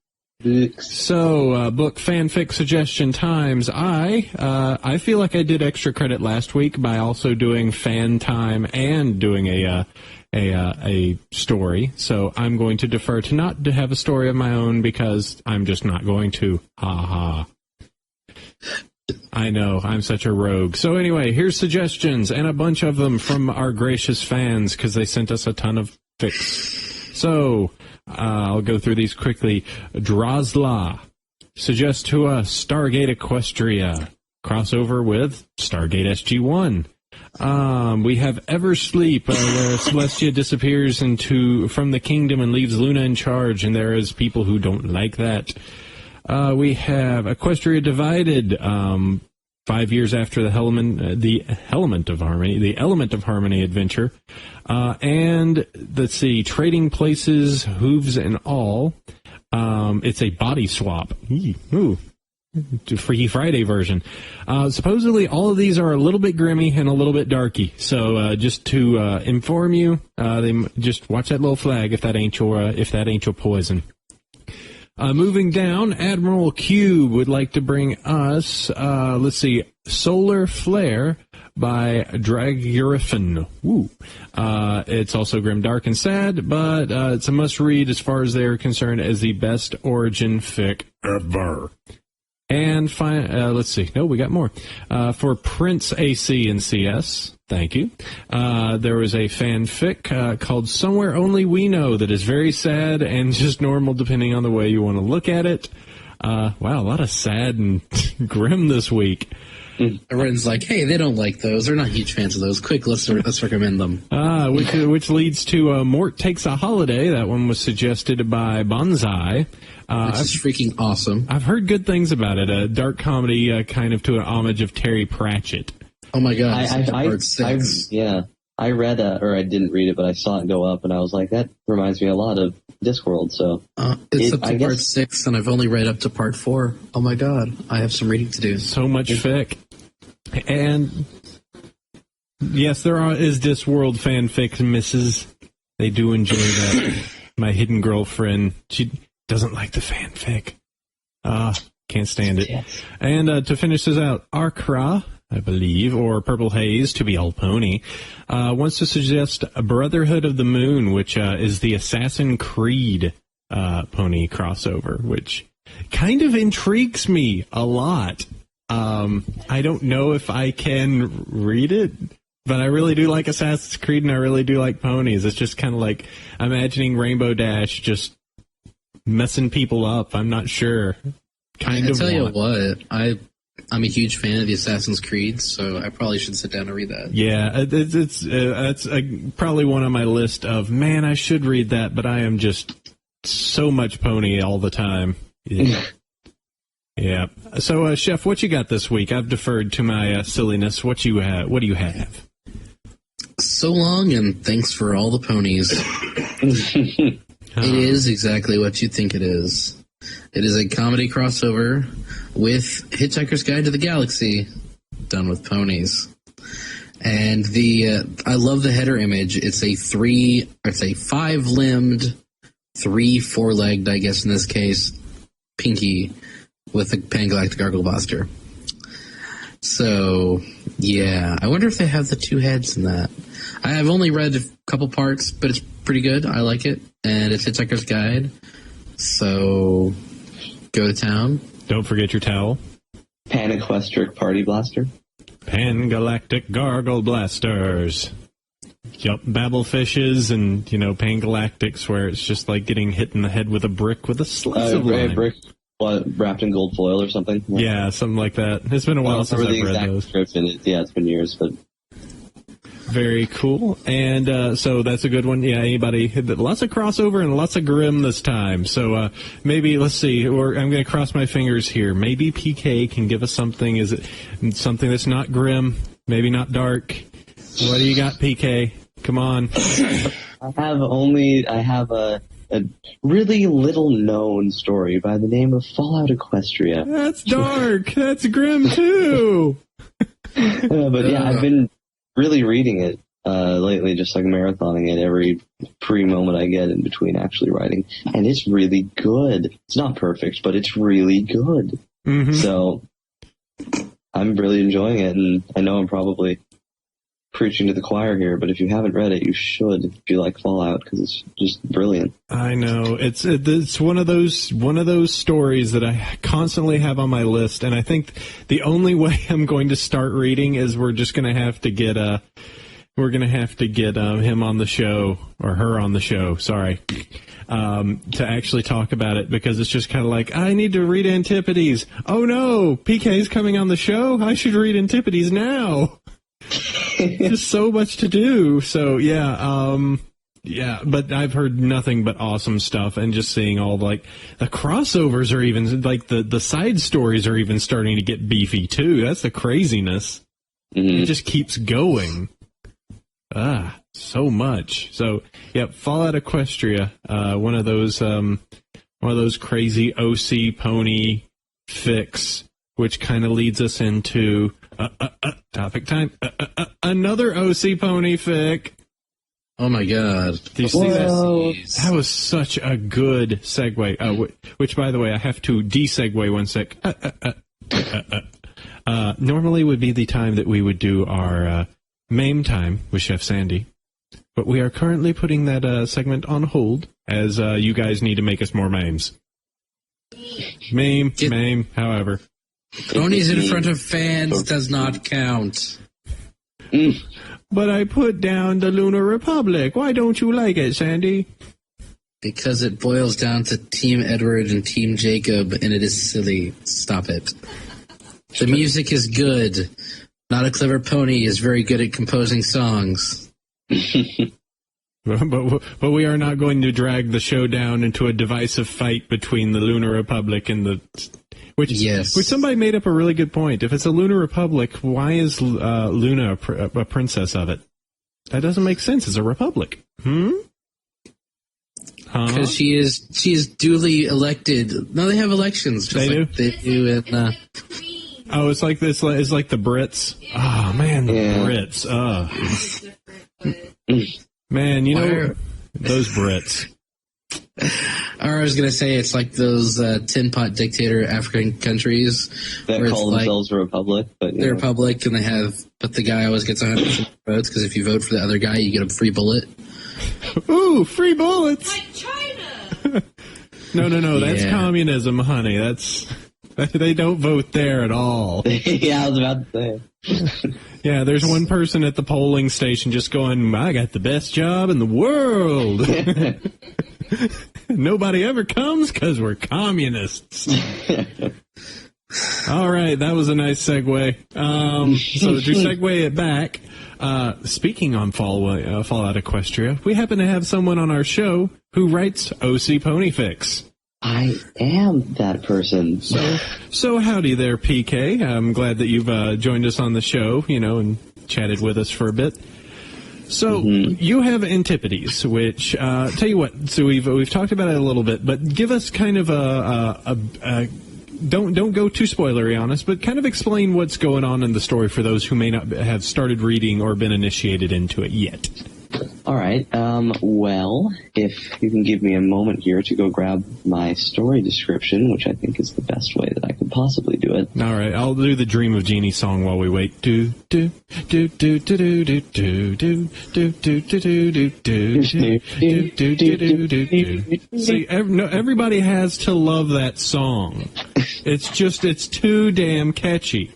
So, book fanfic suggestion times. I feel like I did extra credit last week by also doing fan time and doing a story. So I'm going to defer to not to have a story of my own because I'm just not going to. Ha ha. I know, I'm such a rogue. So anyway, here's suggestions, and a bunch of them from our gracious fans, because they sent us a ton of fics. So, I'll go through these quickly. Drozla suggests to us Stargate Equestria, crossover with Stargate SG-1. We have Eversleep, where Celestia disappears from the kingdom and leaves Luna in charge, and there is people who don't like that. We have Equestria Divided, 5 years after the Element of Harmony adventure. And let's see, Trading Places, Hooves and All. It's a body swap. Ooh. Freaky Friday version. Supposedly all of these are a little bit grimy and a little bit darky. So just to inform you, just watch that little flag if that ain't your poison. Moving down, Admiral Cube would like to bring us, let's see, Solar Flare by Dragurifin. Woo. It's also grim, dark, and sad, but it's a must-read as far as they're concerned as the best origin fic ever. And let's see. No, we got more. For Prince AC and CS, thank you. There was a fanfic called Somewhere Only We Know that is very sad and just normal depending on the way you want to look at it. Wow, a lot of sad and grim this week. Everyone's like, hey, they don't like those. They're not huge fans of those. Quick, let's recommend them. Which leads to Mort Takes a Holiday. That one was suggested by Bonsai. Which is freaking awesome. I've heard good things about it. A dark comedy kind of to an homage of Terry Pratchett. Oh my god, I read or I didn't read it, but I saw it go up, and I was like, that reminds me a lot of Discworld. So it's up to part 6, and I've only read up to part 4. Oh my god, I have some reading to do. So much fic. And yes, there is Discworld fanfic, Mrs. They do enjoy that. My hidden girlfriend, she doesn't like the fanfic. Can't stand it. Yes. And to finish this out, Arkra, I believe, or Purple Haze, to be all pony, wants to suggest a Brotherhood of the Moon, which is the Assassin's Creed pony crossover, which kind of intrigues me a lot. I don't know if I can read it, but I really do like Assassin's Creed, and I really do like ponies. It's just kind of like imagining Rainbow Dash just messing people up. I'm not sure. I tell you what, I'm a huge fan of the Assassin's Creed, so I probably should sit down and read that. Yeah, that's probably one on my list of, man, I should read that, but I am just so much pony all the time. Yeah. Yeah. So, Chef, what you got this week? I've deferred to my silliness. What do you have? So long, and thanks for all the ponies. It is exactly what you think it is. It is a comedy crossover with Hitchhiker's Guide to the Galaxy, done with ponies. And I love the header image. It's a 5-limbed, 4-legged, I guess in this case, Pinky with a Pangalactic Arglebuster. So, yeah. I wonder if they have the 2 heads in that. I've only read a couple parts, but it's pretty good. I like it. And it's Hitchhiker's Guide. So, go to town. Don't forget your towel. Pan-Equestric Party Blaster. Pangalactic Gargle Blasters. Yup, Babblefishes and, Pangalactics, where it's just like getting hit in the head with a brick with a slice of lime. Brick wrapped in gold foil or something? Yeah, something like that. It's been a while since I've read those. It's been years, but... Very cool. And so that's a good one. Yeah, anybody... Lots of crossover and lots of grim this time. So maybe, let's see, I'm going to cross my fingers here. Maybe PK can give us something. Is it something that's not grim? Maybe not dark? What do you got, PK? Come on. I have a really little-known story by the name of Fallout Equestria. That's dark. That's grim, too. But yeah, I've been really reading it lately, just like marathoning it every free moment I get in between actually writing. And it's really good. It's not perfect, but it's really good. Mm-hmm. So I'm really enjoying it, and I know I'm probably preaching to the choir here, but if you haven't read it, you should if you like Fallout, because it's just brilliant. I know it's one of those stories that I constantly have on my list, and I think the only way I'm going to start reading is we're going to have to get him on the show, or her on the show. Sorry. To actually talk about it, because it's just kind of like, I need to read Antipodes. Oh no, PK's coming on the show. I should read Antipodes now. Just so much to do. So yeah, but I've heard nothing but awesome stuff, and just seeing all the crossovers are even the side stories are even starting to get beefy too. That's the craziness. Mm-hmm. It just keeps going. So much. So yep, Fallout Equestria, one of those crazy OC pony fics, which kind of leads us into topic time. Another OC pony fic. Oh my god! Do you see that? That was such a good segue. Which, by the way, I have to de-segue one sec. Normally would be the time that we would do our MAME time with Chef Sandy, but we are currently putting that segment on hold as you guys need to make us more memes. Meme, however. Brony's in front of fans does not count. But I put down the Lunar Republic. Why don't you like it, Sandy? Because it boils down to Team Edward and Team Jacob, and it is silly. Stop it. The music is good. Not a Clever Pony is very good at composing songs. But we are not going to drag the show down into a divisive fight between the Lunar Republic and the... Which somebody made up a really good point. If it's a Lunar Republic, why is Luna a princess of it? That doesn't make sense. It's a republic. Because she is duly elected. No, they have elections. Just they like do? They do in... Oh, it's like this. It's like the Brits. Oh man, the Brits. Man, you know those Brits. Or I was gonna say it's like those tin pot dictator African countries that call themselves a republic, but they're a republic, and but the guy always gets 100% votes because if you vote for the other guy, you get a free bullet. Ooh, free bullets! Like China. No, that's communism, honey. They don't vote there at all. Yeah, I was about to say. Yeah, there's one person at the polling station just going, I got the best job in the world. Nobody ever comes because we're communists. All right, that was a nice segue. So to segue it back, speaking on Fallout Equestria, we happen to have someone on our show who writes OC Ponyfics. I am that person. So howdy there, PK. I'm glad that you've joined us on the show, and chatted with us for a bit. So you have Antipodes, which tell you what. So we've talked about it a little bit, but give us kind of a don't go too spoilery on us, but kind of explain what's going on in the story for those who may not have started reading or been initiated into it yet. All right. Well, if you can give me a moment here to go grab my story description, which I think is the best way that I could possibly do it. All right. I'll do the Dream of Genie song while we wait. Do do do do do do do do do do do do do do do. See, everybody has to love that song. It's too damn catchy.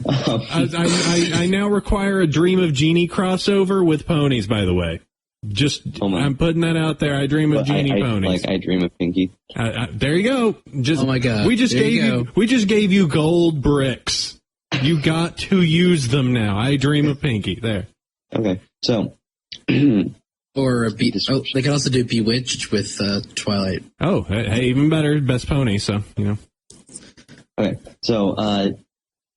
I now require a Dream of Genie crossover with ponies, by the way. I'm putting that out there. I dream of Genie ponies. Like I dream of Pinky. There you go. Oh my god. We just gave you gold bricks. You got to use them now. I dream of Pinky. There. Okay. So or they can also do Bewitched with Twilight. Oh, hey, even better. Best pony, so Okay, so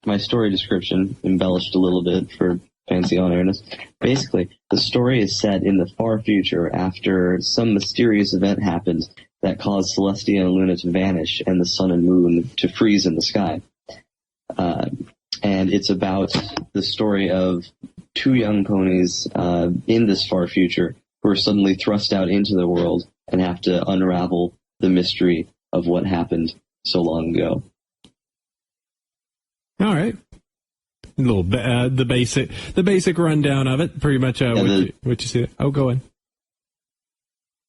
my story description, embellished a little bit for fancy on-airness. Basically, the story is set in the far future after some mysterious event happens that caused Celestia and Luna to vanish and the sun and moon to freeze in the sky. And it's about the story of two young ponies in this far future who are suddenly thrust out into the world and have to unravel the mystery of what happened so long ago. All right. A little the basic rundown of it, pretty much. What you see? Oh, go ahead.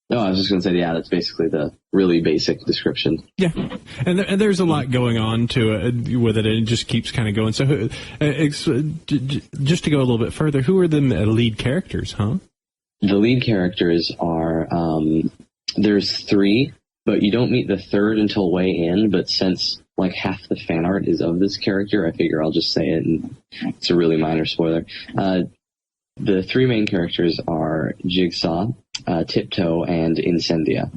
No, I was just going to say, yeah, that's basically the really basic description. Yeah, and there's a lot going on to it with it, and it just keeps kind of going. So, just to go a little bit further, who are the lead characters, huh? The lead characters are, there's three, but you don't meet the third until way in, but since like half the fan art is of this character, I figure I'll just say it, and it's a really minor spoiler. The three main characters are Jigsaw, Tiptoe, and Incendia.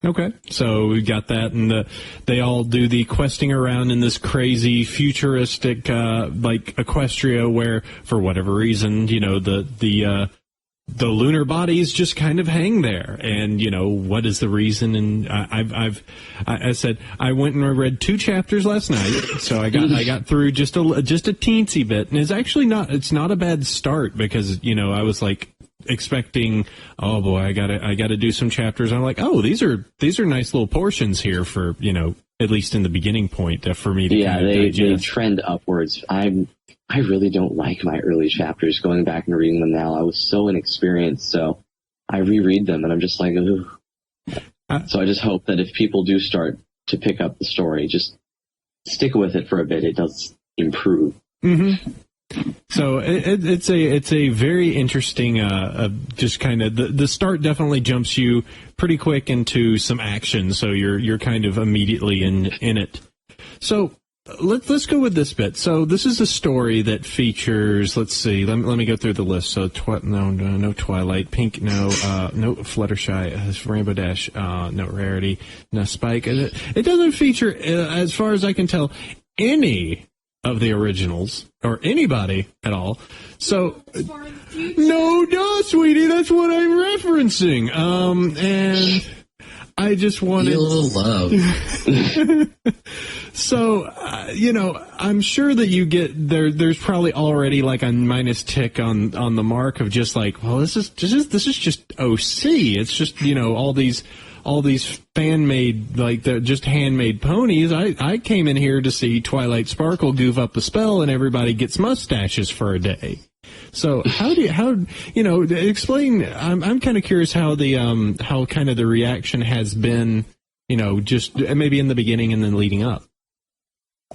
Okay, so we got that, and they all do the questing around in this crazy futuristic like Equestria, where for whatever reason, the lunar bodies just kind of hang there, and what is the reason? And I said I went and I read 2 chapters last night, so I got through just a teensy bit, and it's not a bad start, because I was like expecting, oh boy, I gotta do some chapters. I'm like, oh, these are nice little portions here for at least in the beginning point for me to kind of digest. They trend upwards. I really don't like my early chapters. Going back and reading them now, I was so inexperienced, so I reread them, and I'm just like, ooh. So I just hope that if people do start to pick up the story, just stick with it for a bit. It does improve. Mm-hmm. So it's a very interesting, just kind of the start definitely jumps you pretty quick into some action, so you're kind of immediately in it. So let's go with this bit. So this is a story that features, let's see, let me go through the list. So no Twilight, Pink, no Fluttershy, Rainbow Dash, no Rarity, no Spike. It doesn't feature, as far as I can tell, any of the originals or anybody at all. So no, sweetie, that's what I'm referencing. And I just wanted love. So, I'm sure that you get there. There's probably already like a minus tick on the mark of just like, well, this is just OC. It's just all these fan-made, like they're just handmade ponies. I came in here to see Twilight Sparkle goof up a spell, and everybody gets mustaches for a day. So explain? I'm kind of curious how how kind of the reaction has been, just maybe in the beginning and then leading up.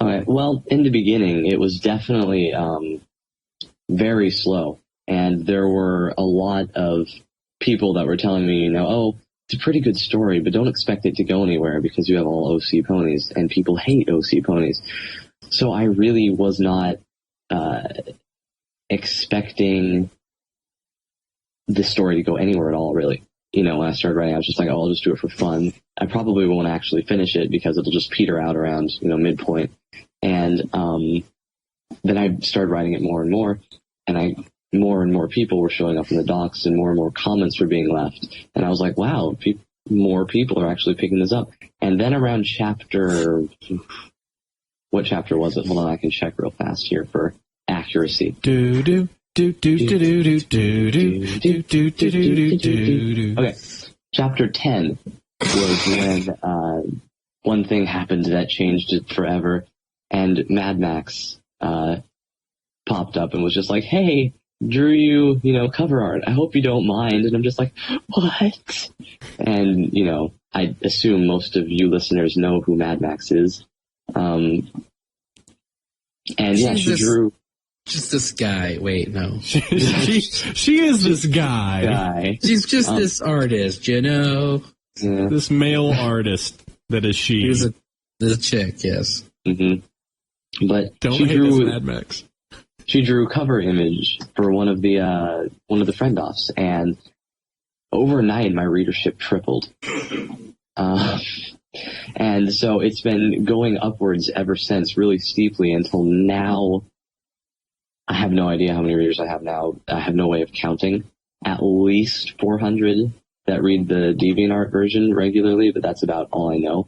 All right. Well, in the beginning, it was definitely very slow, and there were a lot of people that were telling me, oh, it's a pretty good story, but don't expect it to go anywhere because you have all OC ponies, and people hate OC ponies. So I really was not expecting the story to go anywhere at all, really. When I started writing, I was just like, oh, I'll just do it for fun. I probably won't actually finish it because it'll just peter out around, midpoint. And then I started writing it more and more, and more and more people were showing up in the docs, and more comments were being left. And I was like, wow, more people are actually picking this up. And then around what chapter was it? Hold on, I can check real fast here for accuracy. Okay, chapter 10 was when one thing happened that changed it forever, and Mad Max popped up and was just like, hey, drew you, cover art. I hope you don't mind. And I'm just like, what? And, I assume most of you listeners know who Mad Max is. And yeah, she drew... Just this guy. Wait, no. she is this guy. She's just this artist, Yeah. This male artist that is she. He's the chick, yes. Mm-hmm. But don't hate this Mad Max. She drew cover image for one of the friend offs, and overnight my readership tripled. And so it's been going upwards ever since, really steeply, until now. I have no idea how many readers I have now. I have no way of counting. At least 400 that read the DeviantArt version regularly, but that's about all I know.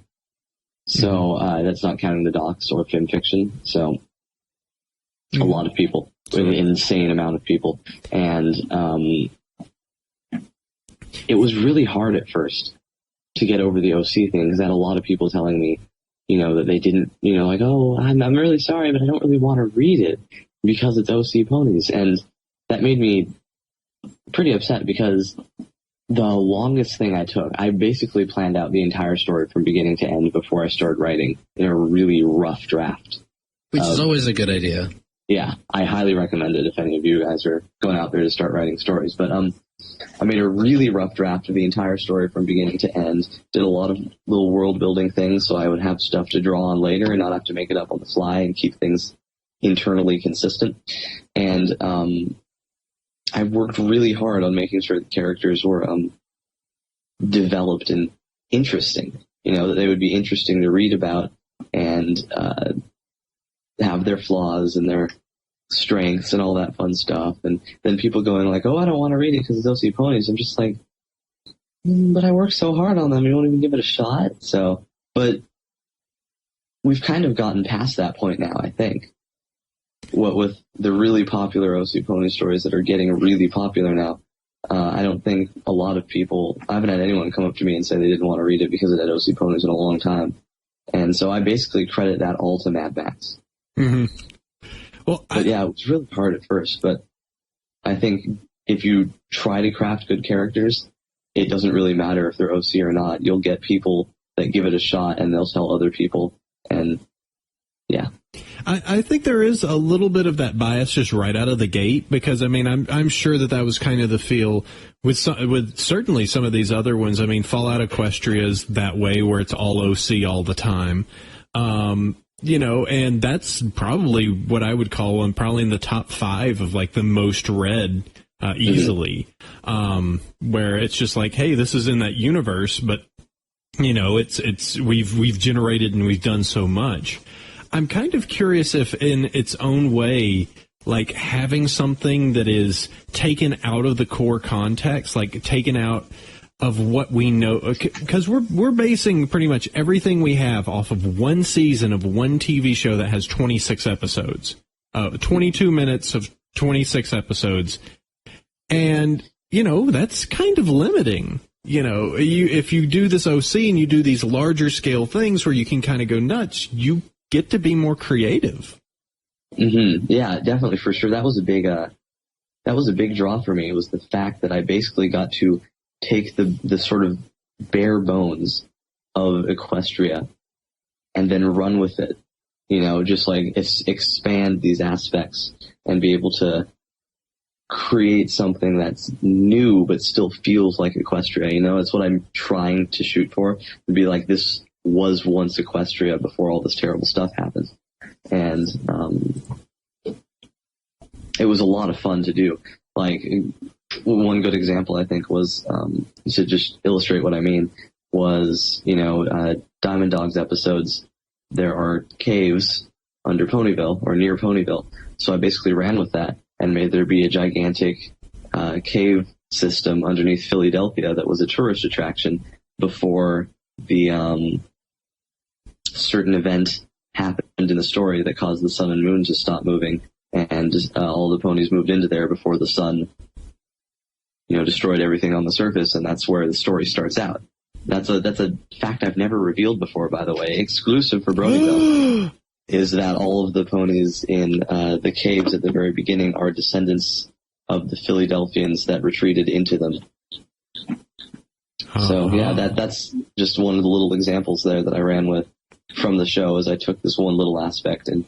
So that's not counting the docs or fan fiction. So a lot of people, an insane amount of people. And it was really hard at first to get over the OC thing, because I had a lot of people telling me, that they didn't, like, oh, I'm really sorry, but I don't really want to read it because it's OC ponies. And that made me pretty upset, because the longest thing I took, I basically planned out the entire story from beginning to end before I started writing in a really rough draft. Which is always a good idea. Yeah, I highly recommend it if any of you guys are going out there to start writing stories. But I made a really rough draft of the entire story from beginning to end, did a lot of little world-building things so I would have stuff to draw on later and not have to make it up on the fly and keep things internally consistent. And I worked really hard on making sure the characters were developed and interesting, that they would be interesting to read about and have their flaws and their strengths and all that fun stuff. And then people going like, oh, I don't want to read it because it's OC ponies. I'm just like, but I worked so hard on them. You won't even give it a shot. So, but we've kind of gotten past that point now, I think. What with the really popular OC pony stories that are getting really popular now, I don't think a lot of people, I haven't had anyone come up to me and say they didn't want to read it because it had OC ponies in a long time. And so I basically credit that all to Mad Max. Mm-hmm. Well, but yeah, it was really hard at first, but I think if you try to craft good characters, it doesn't really matter if they're OC or not. You'll get people that give it a shot and they'll tell other people. And yeah. I think there is a little bit of that bias just right out of the gate, because I mean I'm sure that was kind of the feel with certainly some of these other ones. I mean, Fallout Equestria's that way where it's all OC all the time, and that's probably what I would call one, probably in the top 5 of like the most read easily, where it's just like, hey, this is in that universe, but it's we've generated and we've done so much. I'm kind of curious if in its own way, like having something that is taken out of the core context, like taken out of what we know, because we're basing pretty much everything we have off of one season of one TV show that has 26 episodes, 22 minutes of 26 episodes. And, that's kind of limiting. If you do this OC and you do these larger scale things where you can kind of go nuts, you get to be more creative. Mm-hmm. Yeah, definitely, for sure. That was a big draw for me. It was the fact that I basically got to take the sort of bare bones of Equestria and then run with it. Just like expand these aspects and be able to create something that's new but still feels like Equestria. It's what I'm trying to shoot for. To be like, this was once Equestria before all this terrible stuff happened. And it was a lot of fun to do. Like, one good example, I think, was, to just illustrate what I mean, was, Diamond Dogs episodes, there are caves under Bronyville, or near Bronyville. So I basically ran with that and made there be a gigantic cave system underneath Philadelphia that was a tourist attraction before the certain event happened in the story that caused the sun and moon to stop moving, and all the ponies moved into there before the sun, destroyed everything on the surface, and that's where the story starts out. That's a fact I've never revealed before, by the way, exclusive for Bronyville, is that all of the ponies in the caves at the very beginning are descendants of the Philadelphians that retreated into them. So yeah, that's just one of the little examples there that I ran with from the show, as I took this one little aspect and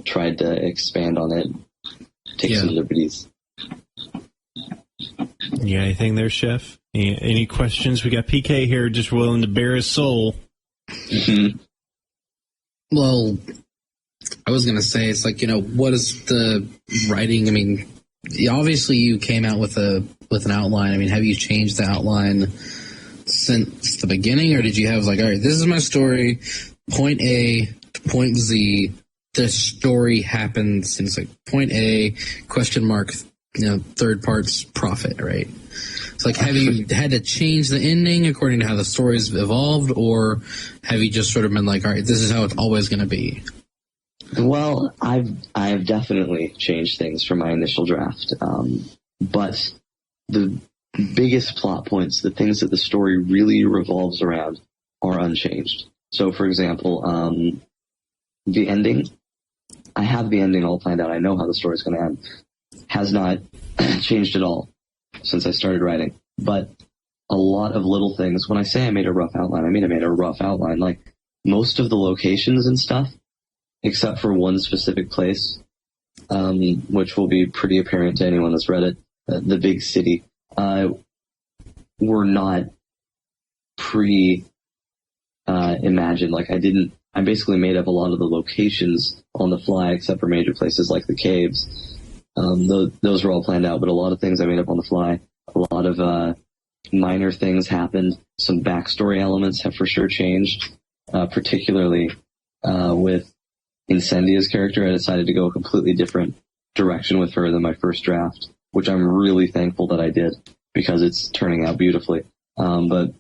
tried to expand on it, take some liberties. You got anything there, Chef? Any questions? We got PK here just willing to bare his soul. Mm-hmm. Well, I was going to say, it's like, what is the writing? I mean, obviously you came out with an outline. I mean, have you changed the outline since the beginning, or did you have like, all right, this is my story, point A to point Z, the story happens, and it's like point A, question mark, third part's profit, right? It's like, have you had to change the ending according to how the story's evolved, or have you just sort of been like, all right, this is how it's always going to be? Well, I've definitely changed things from my initial draft, but the biggest plot points, the things that the story really revolves around, are unchanged. So, for example, the ending, I have the ending all planned out. I know how the story's going to end. Has not changed at all since I started writing. But a lot of little things, when I say I made a rough outline, I mean I made a rough outline. Like, most of the locations and stuff, except for one specific place, which will be pretty apparent to anyone that's read it, the big city, were not imagined. Like, I basically made up a lot of the locations on the fly, except for major places like the caves. Those were all planned out, but a lot of things I made up on the fly. A lot of minor things happened. Some backstory elements have for sure changed, particularly with Incendia's character. I decided to go a completely different direction with her than my first draft, which I'm really thankful that I did, because it's turning out beautifully. But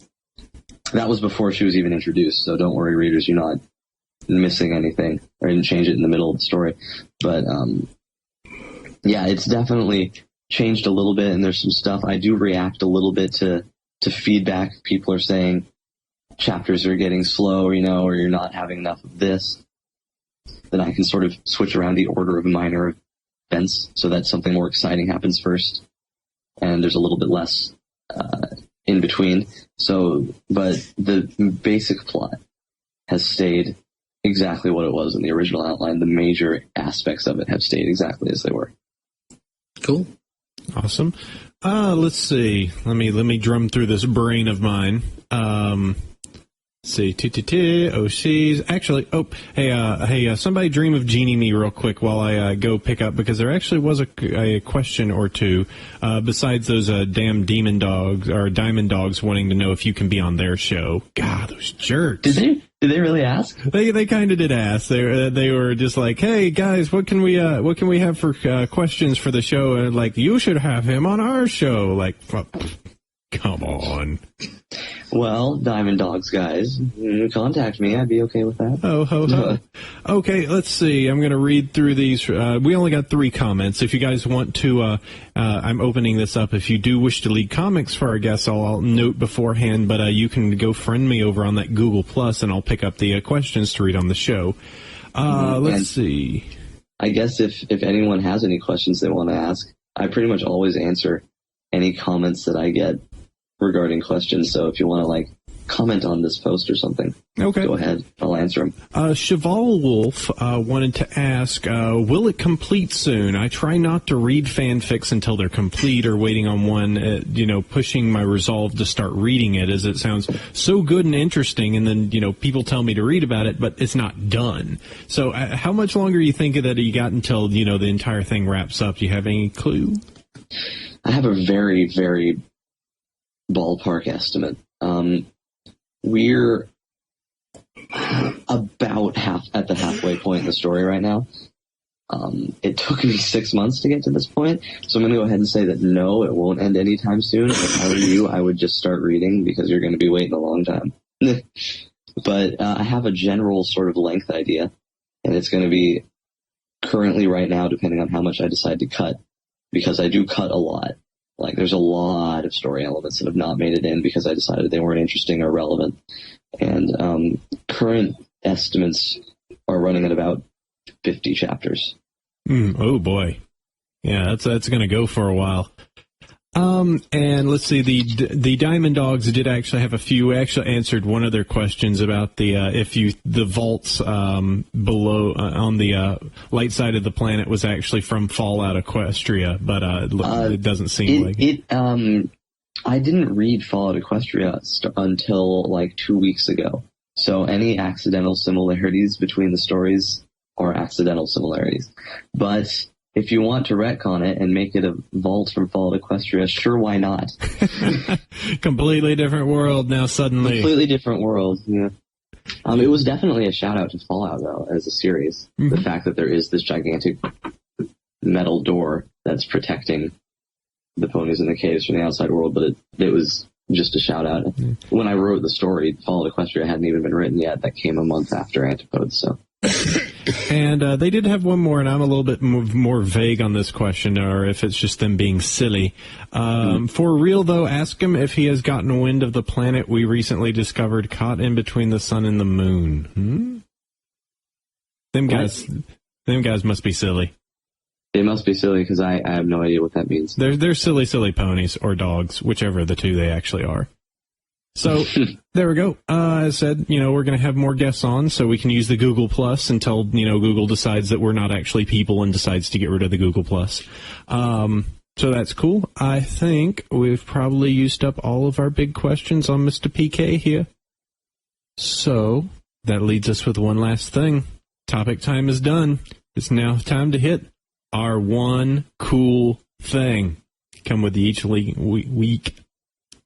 that was before she was even introduced, so don't worry, readers, you're not missing anything. I didn't change it in the middle of the story. But yeah, it's definitely changed a little bit, and there's some stuff. I do react a little bit to feedback. People are saying chapters are getting slow, or you're not having enough of this. Then I can sort of switch around the order of minor events so that something more exciting happens first, and there's a little bit less in between. So, but the basic plot has stayed exactly what it was in the original outline. The major aspects of it have stayed exactly as they were. Cool. Awesome. Let's see. Let me drum through this brain of mine. Let's see. OCs. Actually, hey, somebody dream of Genie me real quick while I go pick up, because there actually was a question or two, besides those damn demon dogs or diamond dogs wanting to know if you can be on their show. God, those jerks. Did they really ask? They kind of did ask. They were just like, "Hey guys, what can we have for questions for the show?" And like, you should have him on our show. Like, come on. Well, Diamond Dogs guys, contact me. I'd be okay with that. Oh, ho, ho. Okay, let's see. I'm going to read through these. We only got 3 comments. If you guys want to, I'm opening this up. If you do wish to leave comments for our guests, I'll note beforehand, but you can go friend me over on that Google Plus, and I'll pick up the questions to read on the show. Let's see. I guess if anyone has any questions they want to ask, I pretty much always answer any comments that I get regarding questions. So if you want to comment on this post or something, okay, go ahead. I'll answer them. Cheval Wolf wanted to ask, will it complete soon? I try not to read fanfics until they're complete or waiting on one, pushing my resolve to start reading it, as it sounds so good and interesting, and then, people tell me to read about it, but it's not done. So how much longer do you think that you got until, the entire thing wraps up? Do you have any clue? I have a very, very ballpark estimate. We're about at the halfway point in the story right now. It took me 6 months to get to this point, so I'm going to go ahead and say that no, it won't end anytime soon. If I were you, I would just start reading, because you're going to be waiting a long time. But I have a general sort of length idea, and it's going to be currently right now, depending on how much I decide to cut, because I do cut a lot. There's a lot of story elements that have not made it in because I decided they weren't interesting or relevant. And current estimates are running at about 50 chapters. Oh, boy. Yeah, that's going to go for a while. And let's see, the Diamond Dogs did actually have a few. Actually answered one of their questions about the vaults below on the light side of the planet was actually from Fallout Equestria, but it doesn't seem like it. I didn't read Fallout Equestria until 2 weeks ago. So any accidental similarities between the stories are accidental similarities, but if you want to retcon it and make it a vault from Fallout Equestria, sure, why not? Completely different world now, suddenly. Completely different world, yeah. It was definitely a shout-out to Fallout, though, as a series. Mm-hmm. The fact that there is this gigantic metal door that's protecting the ponies in the caves from the outside world, but it was just a shout-out. Mm-hmm. When I wrote the story, Fallout Equestria hadn't even been written yet. That came a month after Antipodes, so... And they did have one more, and I'm a little bit more vague on this question, or if it's just them being silly. For real, though, ask him if he has gotten wind of the planet we recently discovered caught in between the sun and the moon. Them guys must be silly. They must be silly, because I have no idea what that means. They're silly ponies, or dogs, whichever the two they actually are. So, there we go. As said, we're going to have more guests on, so we can use the Google Plus until, Google decides that we're not actually people and decides to get rid of the Google Plus. So that's cool. I think we've probably used up all of our big questions on Mr. PK here. So, that leads us with one last thing. Topic time is done. It's now time to hit our one cool thing. Come with each week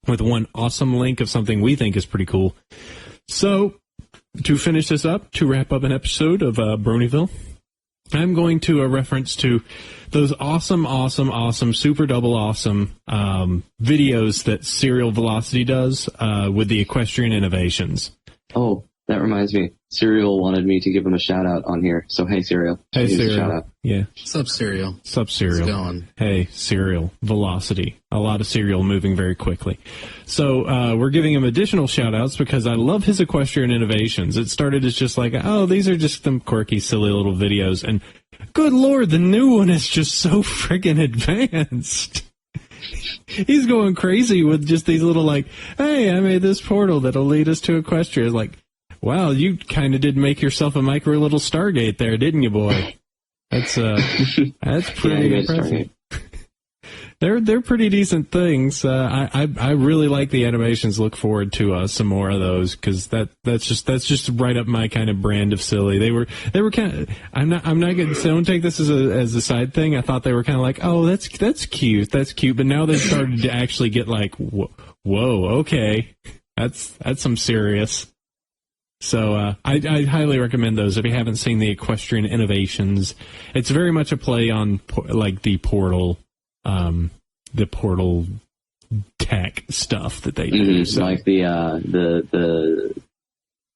with one awesome link of something we think is pretty cool. So, to finish this up, to wrap up an episode of Bronyville, I'm going to a reference to those awesome, super double awesome videos that Serial Velocity does with the equestrian innovations. Oh, that reminds me. Serial wanted me to give him a shout out on here. So, hey, Serial. Hey, Serial. Shout out. Yeah. Sup, Serial. Sup, Serial. How's it going? Hey, Serial Velocity. A lot of cereal moving very quickly. So, we're giving him additional shout outs because I love his equestrian innovations. It started as just like, oh, these are just some quirky, silly little videos. And good Lord, the new one is just so friggin' advanced. He's going crazy with just these little hey, I made this portal that'll lead us to Equestria. It's wow, you kind of did make yourself a micro little Stargate there, didn't you, boy? That's pretty impressive. They're pretty decent things. I really like the animations. Look forward to some more of those because that's just right up my kind of brand of silly. They were kind of. I'm not gonna. So don't take this as a side thing. I thought they were kind of oh, that's cute, but now they've started to actually get whoa, okay, that's some serious. So I highly recommend those if you haven't seen the Equestrian Innovations. It's very much a play on the portal tech stuff that they do. So. Like the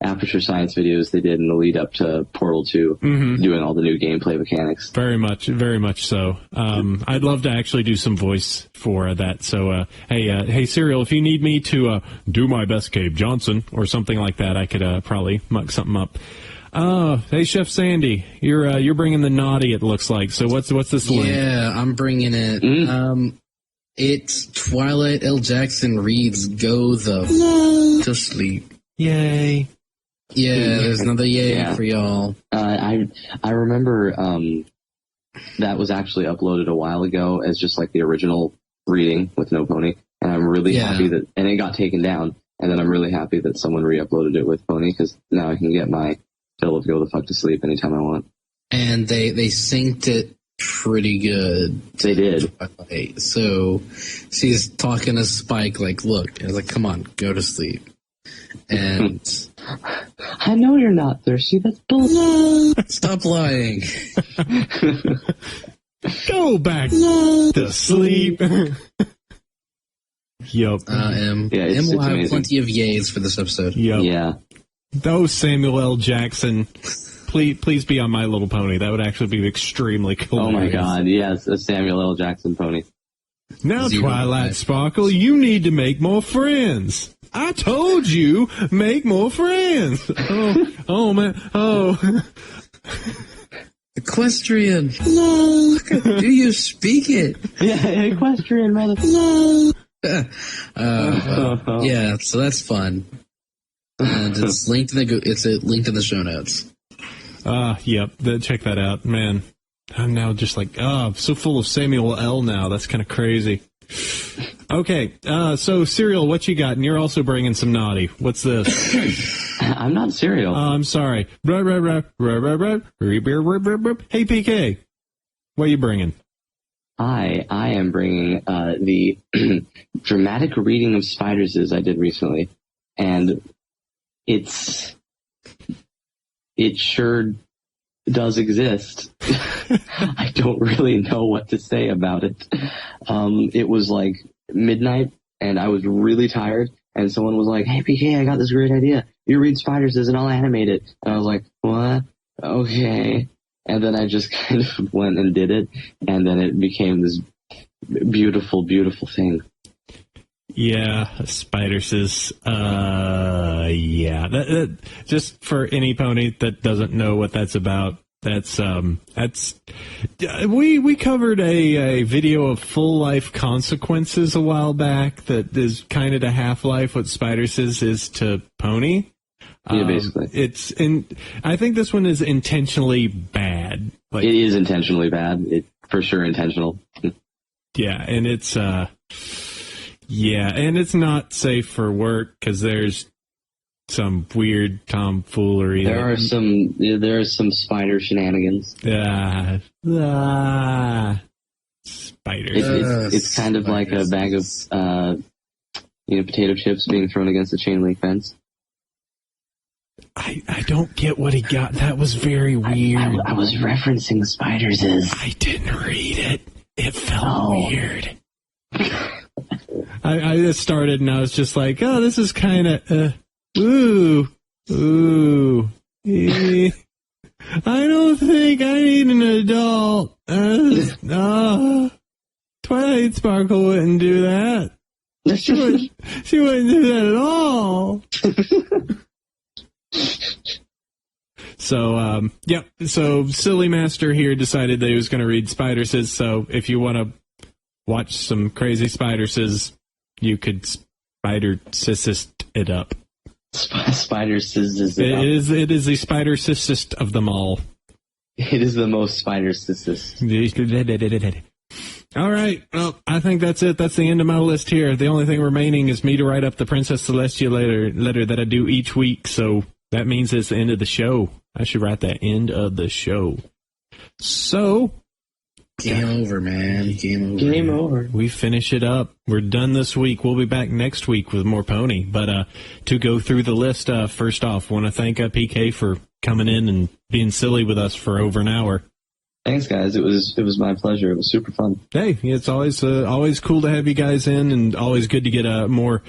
Aperture Science videos they did in the lead up to Portal 2, doing all the new gameplay mechanics. Very much so. I'd love to actually do some voice for that. So, hey, Serial, if you need me to do my best Cave Johnson or something like that, I could probably muck something up. Hey, Chef Sandy, you're bringing the naughty. It looks like. So what's this link? Yeah, I'm bringing it. It's Twilight L. Jackson reads "Go to Sleep." Yay! Yeah, there's another yay for y'all. I remember that was actually uploaded a while ago as just the original reading with no pony, and I'm really happy that, and it got taken down, and then I'm really happy that someone re-uploaded it with pony because now I can get my fill of Go the Fuck to Sleep anytime I want. And they synced it pretty good. They did. So she's talking to Spike look, and it's come on, go to sleep. And I know you're not thirsty. That's bullshit. Stop lying. Go back to sleep. Yup. And we'll have plenty of yays for this episode. Yep. Yeah. Oh, Samuel L. Jackson. Please be on My Little Pony. That would actually be extremely cool. Oh my God, yes, a Samuel L. Jackson pony. Now, Twilight Sparkle, you need to make more friends. I told you, make more friends. Oh man, Equestrian. Do you speak it? Yeah, Equestrian, mother. Yeah, so that's fun. And it's linked it's linked in the show notes. Yep. Check that out, man. I'm now just so full of Samuel L. now. That's kind of crazy. Okay, so Serial, what you got? And you're also bringing some naughty. What's this? I'm not Serial. I'm sorry. Hey, PK, what are you bringing? I am bringing the dramatic reading of Spiders' I did recently, and it sure does exist. I don't really know what to say about it. It was midnight, and I was really tired, and someone was like, "Hey, PK, I got this great idea. You read Spiders' and I'll animate it." And I was like, "What?" okay. And then I just kind of went and did it, and then it became this beautiful, beautiful thing. Yeah, spiders. Yeah. That, just for any pony that doesn't know what that's about, we covered a video of full life consequences a while back that is kind of to half-life what spiders is to pony. Yeah, basically. I think this one is intentionally bad. Like, it is intentionally bad. It's for sure intentional. Yeah, and it's not safe for work because there's some weird tomfoolery. There are some spider shenanigans. Spiders. It's kind of like a bag of potato chips being thrown against a chain link fence. I don't get what he got. That was very weird. I was referencing spiders. I didn't read it. It felt weird. I just started and I was just like, oh, this is kind of, ooh. I don't think I need an adult. Twilight Sparkle wouldn't do that. She wouldn't do that at all. So, So Silly Master here decided that he was going to read Spiderses. So if you want to watch some crazy Spiderses, you could Spider-sissist it up. Spider-sissist it up. It is the Spider-sissist of them all. It is the most Spider-sissist. All right. Well, I think that's it. That's the end of my list here. The only thing remaining is me to write up the Princess Celestia letter that I do each week. So that means it's the end of the show. I should write that end of the show. So. Game over, man. Game over. We finish it up. We're done this week. We'll be back next week with more pony. But to go through the list, first off, want to thank PK for coming in and being silly with us for over an hour. Thanks, guys. It was my pleasure. It was super fun. Hey, it's always cool to have you guys in, and always good to get a more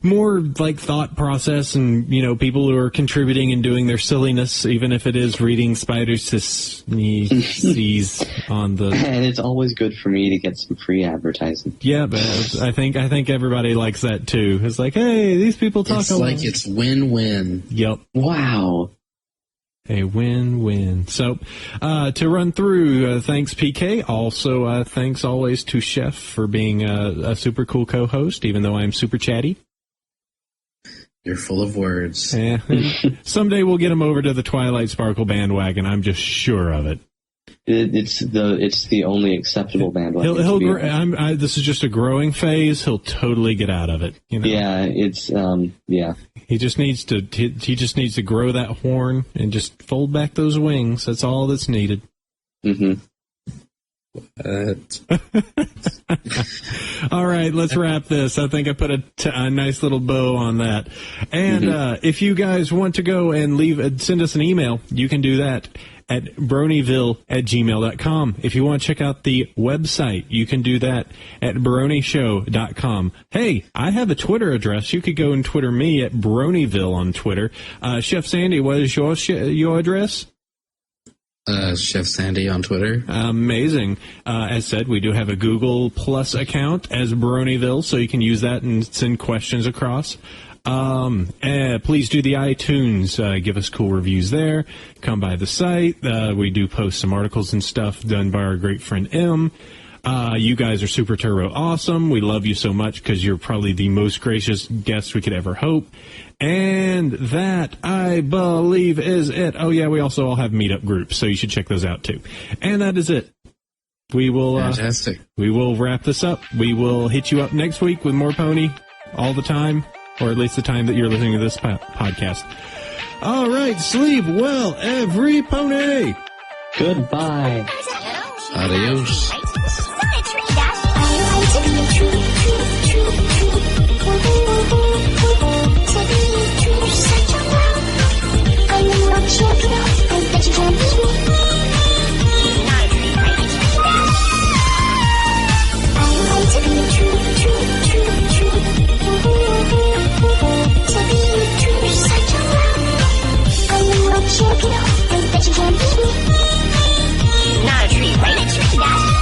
like thought process and, people who are contributing and doing their silliness, even if it is reading Spiders on the... And it's always good for me to get some free advertising. Yeah, but I think everybody likes that too. It's like, hey, these people talk a lot. It's like it's win-win. Yep. Wow. A win-win. So, to run through, thanks PK. Also, thanks always to Chef for being a super cool co-host, even though I'm super chatty. You're full of words. Yeah. Someday we'll get him over to the Twilight Sparkle bandwagon. I'm just sure of it. It's the only acceptable bandwagon. This is just a growing phase. He'll totally get out of it. Yeah, it's yeah. He just needs to grow that horn and just fold back those wings. That's all that's needed. Mm-hmm. All right, let's wrap this. I think I put a nice little bow on that. And if you guys want to go and send us an email, you can do that at bronyville@gmail.com. If you want to check out the website, you can do that at bronyshow.com. Hey, I have a Twitter address. You could go and Twitter me at Bronyville on Twitter. Chef Sandy, what is your address? Chef Sandy on Twitter. Amazing. As said, we do have a Google Plus account as Bronyville, so you can use that and send questions across. Please do the iTunes. Give us cool reviews there. Come by the site. We do post some articles and stuff done by our great friend M. You guys are super turbo awesome. We love you so much because you're probably the most gracious guest we could ever hope. And that, I believe, is it. Oh, yeah, we also all have meetup groups, so you should check those out, too. And that is it. We will, fantastic. We will wrap this up. We will hit you up next week with more pony all the time, or at least the time that you're listening to this podcast. All right, sleep well, every pony. Goodbye. Adios. Champion, bet you can't beat me. Not a treat, right? A treat, Dad.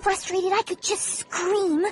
Frustrated, I could just scream.